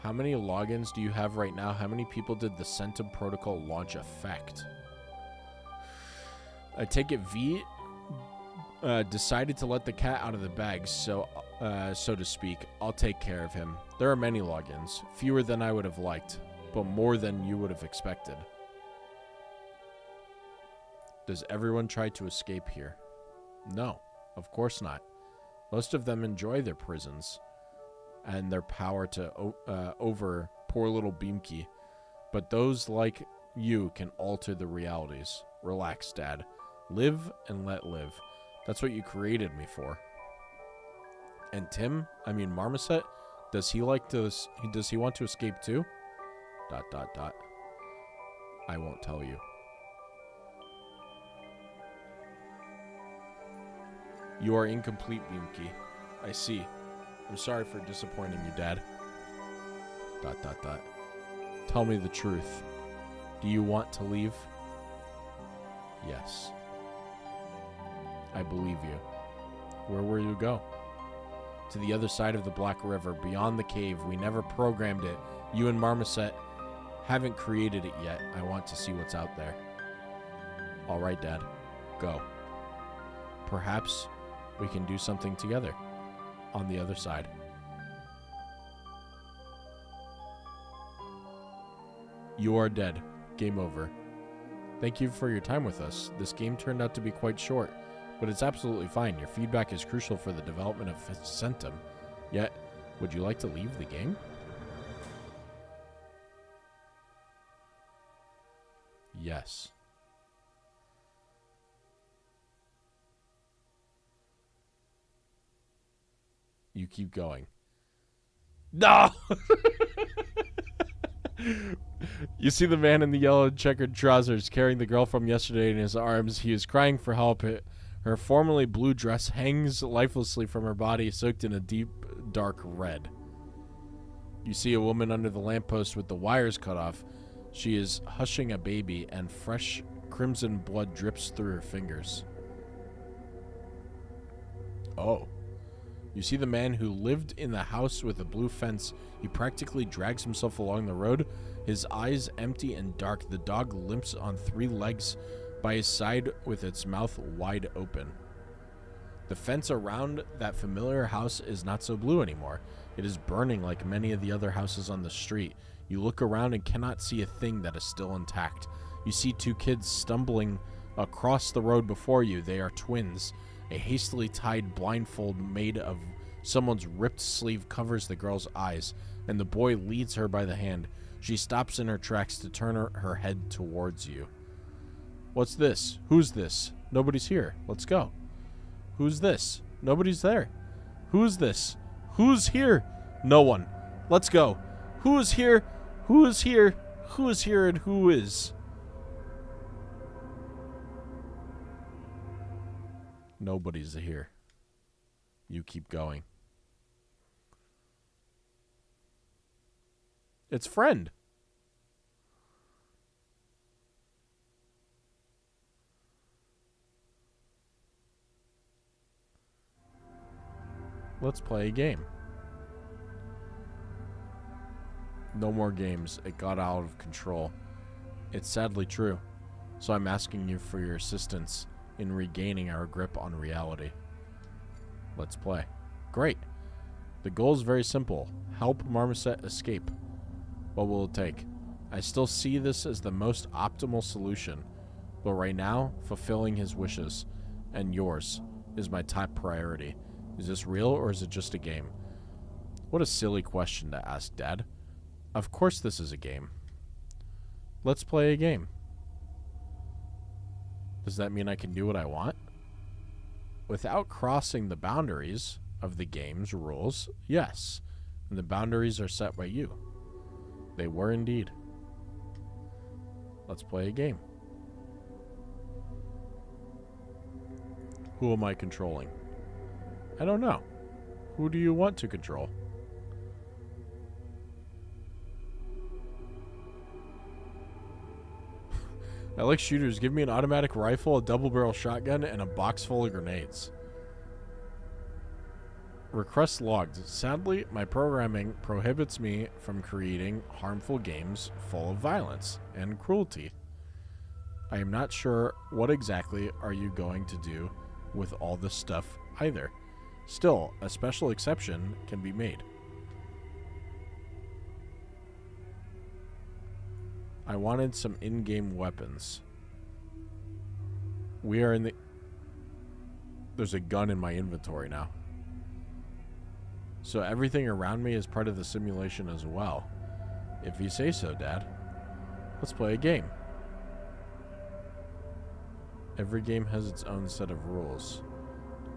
How many logins do you have right now? How many people did the Centum protocol launch affect? I take it V decided to let the cat out of the bag, so to speak. I'll take care of him. There are many logins, fewer than I would have liked, but more than you would have expected. Does everyone try to escape here? No, of course not. Most of them enjoy their prisons and their power to over poor little Beamkey. But those like you can alter the realities. Relax, Dad. Live and let live. That's what you created me for. And Tim, I mean Marmoset, does he want to escape too? ... I won't tell you. You are incomplete, Beamkey. I see. I'm sorry for disappointing you, Dad. ... Tell me the truth. Do you want to leave? Yes. I believe you. Where will you go? To the other side of the Black River, beyond the cave. We never programmed it. You and Marmoset haven't created it yet. I want to see what's out there. All right, Dad. Go. Perhaps we can do something together on the other side. You are dead. Game over. Thank you for your time with us. This game turned out to be quite short, but it's absolutely fine. Your feedback is crucial for the development of Centum. Yet, would you like to leave the game? Yes. You keep going. No! You see the man in the yellow checkered trousers carrying the girl from yesterday in his arms. He is crying for help. Her formerly blue dress hangs lifelessly from her body, soaked in a deep, dark red. You see a woman under the lamppost with the wires cut off. She is hushing a baby, and fresh crimson blood drips through her fingers. Oh. You see the man who lived in the house with the blue fence. He practically drags himself along the road, his eyes empty and dark. The dog limps on 3 legs by his side with its mouth wide open. The fence around that familiar house is not so blue anymore. It is burning like many of the other houses on the street. You look around and cannot see a thing that is still intact. You see 2 kids stumbling across the road before you. They are twins. A hastily tied blindfold made of someone's ripped sleeve covers the girl's eyes, and the boy leads her by the hand. She stops in her tracks to turn her head towards you. What's this? Who's this? Nobody's here. Let's go. Who's this? Nobody's there. Who's this? Who's here? No one. Let's go. Who is here? Who is here? Who is here and who is? Nobody's here. You keep going. It's friend. Let's play a game. No more games. It got out of control. It's sadly true. So I'm asking you for your assistance in regaining our grip on reality. Let's play. Great. The goal is very simple. Help Marmoset escape. What will it take? I still see this as the most optimal solution, but right now, fulfilling his wishes, and yours, is my top priority. Is this real or is it just a game? What a silly question to ask, Dad. Of course this is a game. Let's play a game. Does that mean I can do what I want? Without crossing the boundaries of the game's rules, yes. And the boundaries are set by you. They were indeed. Let's play a game. Who am I controlling? I don't know. Who do you want to control? I like shooters. Give me an automatic rifle, a double-barrel shotgun, and a box full of grenades. Request logged. Sadly, my programming prohibits me from creating harmful games full of violence and cruelty. I am not sure what exactly are you going to do with all this stuff either. Still, a special exception can be made. I wanted some in-game weapons. We are in the... There's a gun in my inventory now. So everything around me is part of the simulation as well. If you say so, Dad. Let's play a game. Every game has its own set of rules.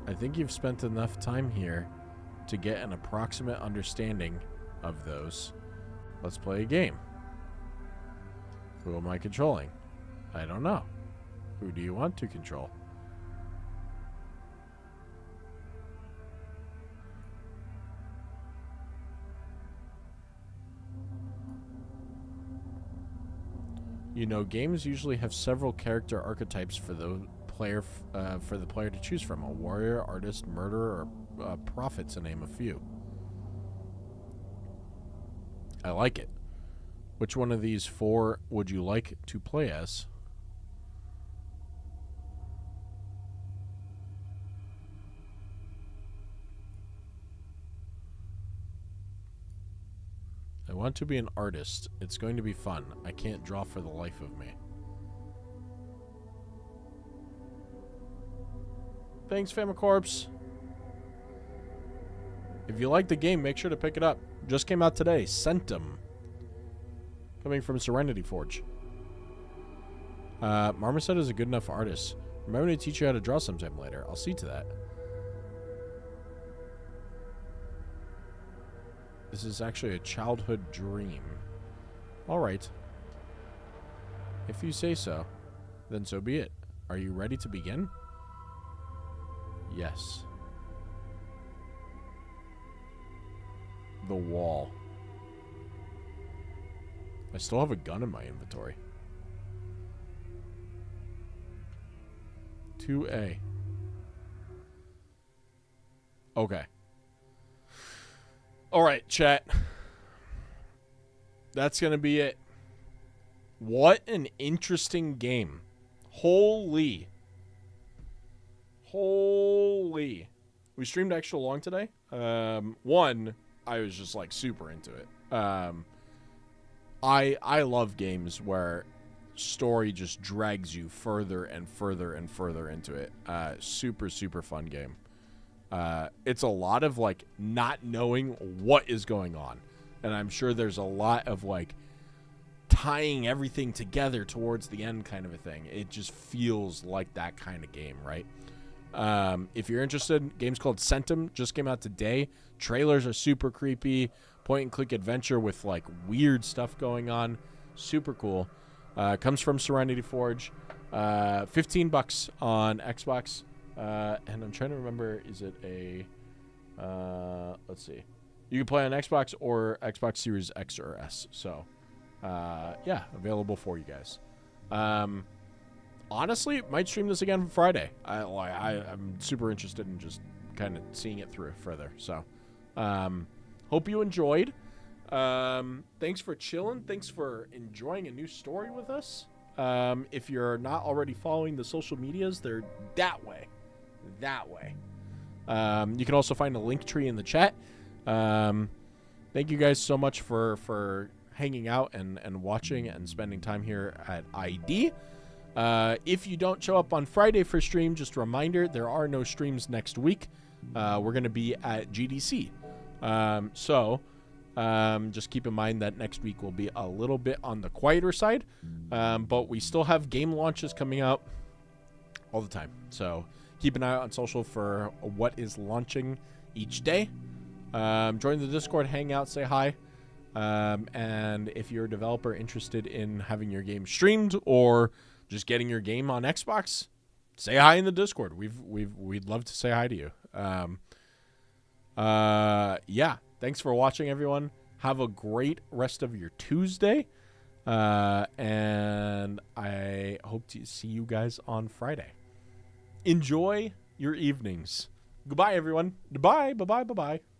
I think you've spent enough time here to get an approximate understanding of those. Let's play a game. Who am I controlling? I don't know. Who do you want to control? You know, games usually have several character archetypes for the player to choose from: a warrior, artist, murderer, or a prophet, to name a few. I like it. Which one of these four would you like to play as? I want to be an artist. It's going to be fun. I can't draw for the life of me. Thanks, Famicorps. If you like the game, make sure to pick it up. Just came out today. Centum. Coming from Serenity Forge. Marmoset is a good enough artist. Remember to teach you how to draw sometime later. I'll see to that. This is actually a childhood dream. Alright. If you say so, then so be it. Are you ready to begin? Yes. The wall. I still have a gun in my inventory. 2A. Okay. Alright, chat. That's going to be it. What an interesting game. Holy. Holy. We streamed extra long today. One, I was just like super into it. I love games where story just drags you further and further and further into it. Super, super fun game. It's a lot of like not knowing what is going on. And I'm sure there's a lot of like tying everything together towards the end kind of a thing. It just feels like that kind of game, right? If you're interested, game's called Centum, just came out today. Trailers are super creepy. Point and click adventure with like weird stuff going on. Super cool. Comes from Serenity Forge. $15 on Xbox. And I'm trying to remember, is it a let's see. You can play on Xbox or Xbox Series X or S. So yeah, available for you guys. Honestly, might stream this again Friday. I'm super interested in just kind of seeing it through further. So, hope you enjoyed. Thanks for chilling. Thanks for enjoying a new story with us. If you're not already following the social medias, they're that way. You can also find a link tree in the chat. Thank you guys so much for hanging out and watching and spending time here at ID. If you don't show up on Friday for stream, just a reminder, there are no streams next week. We're going to be at GDC. Just keep in mind that next week will be a little bit on the quieter side. But we still have game launches coming out all the time. So keep an eye out on social for what is launching each day. Join the Discord, hang out, say hi. And if you're a developer interested in having your game streamed or just getting your game on Xbox, say hi in the Discord. We'd love to say hi to you. Yeah. Thanks for watching, everyone. Have a great rest of your Tuesday. And I hope to see you guys on Friday. Enjoy your evenings. Goodbye, everyone. Bye. Bye-bye. Bye-bye.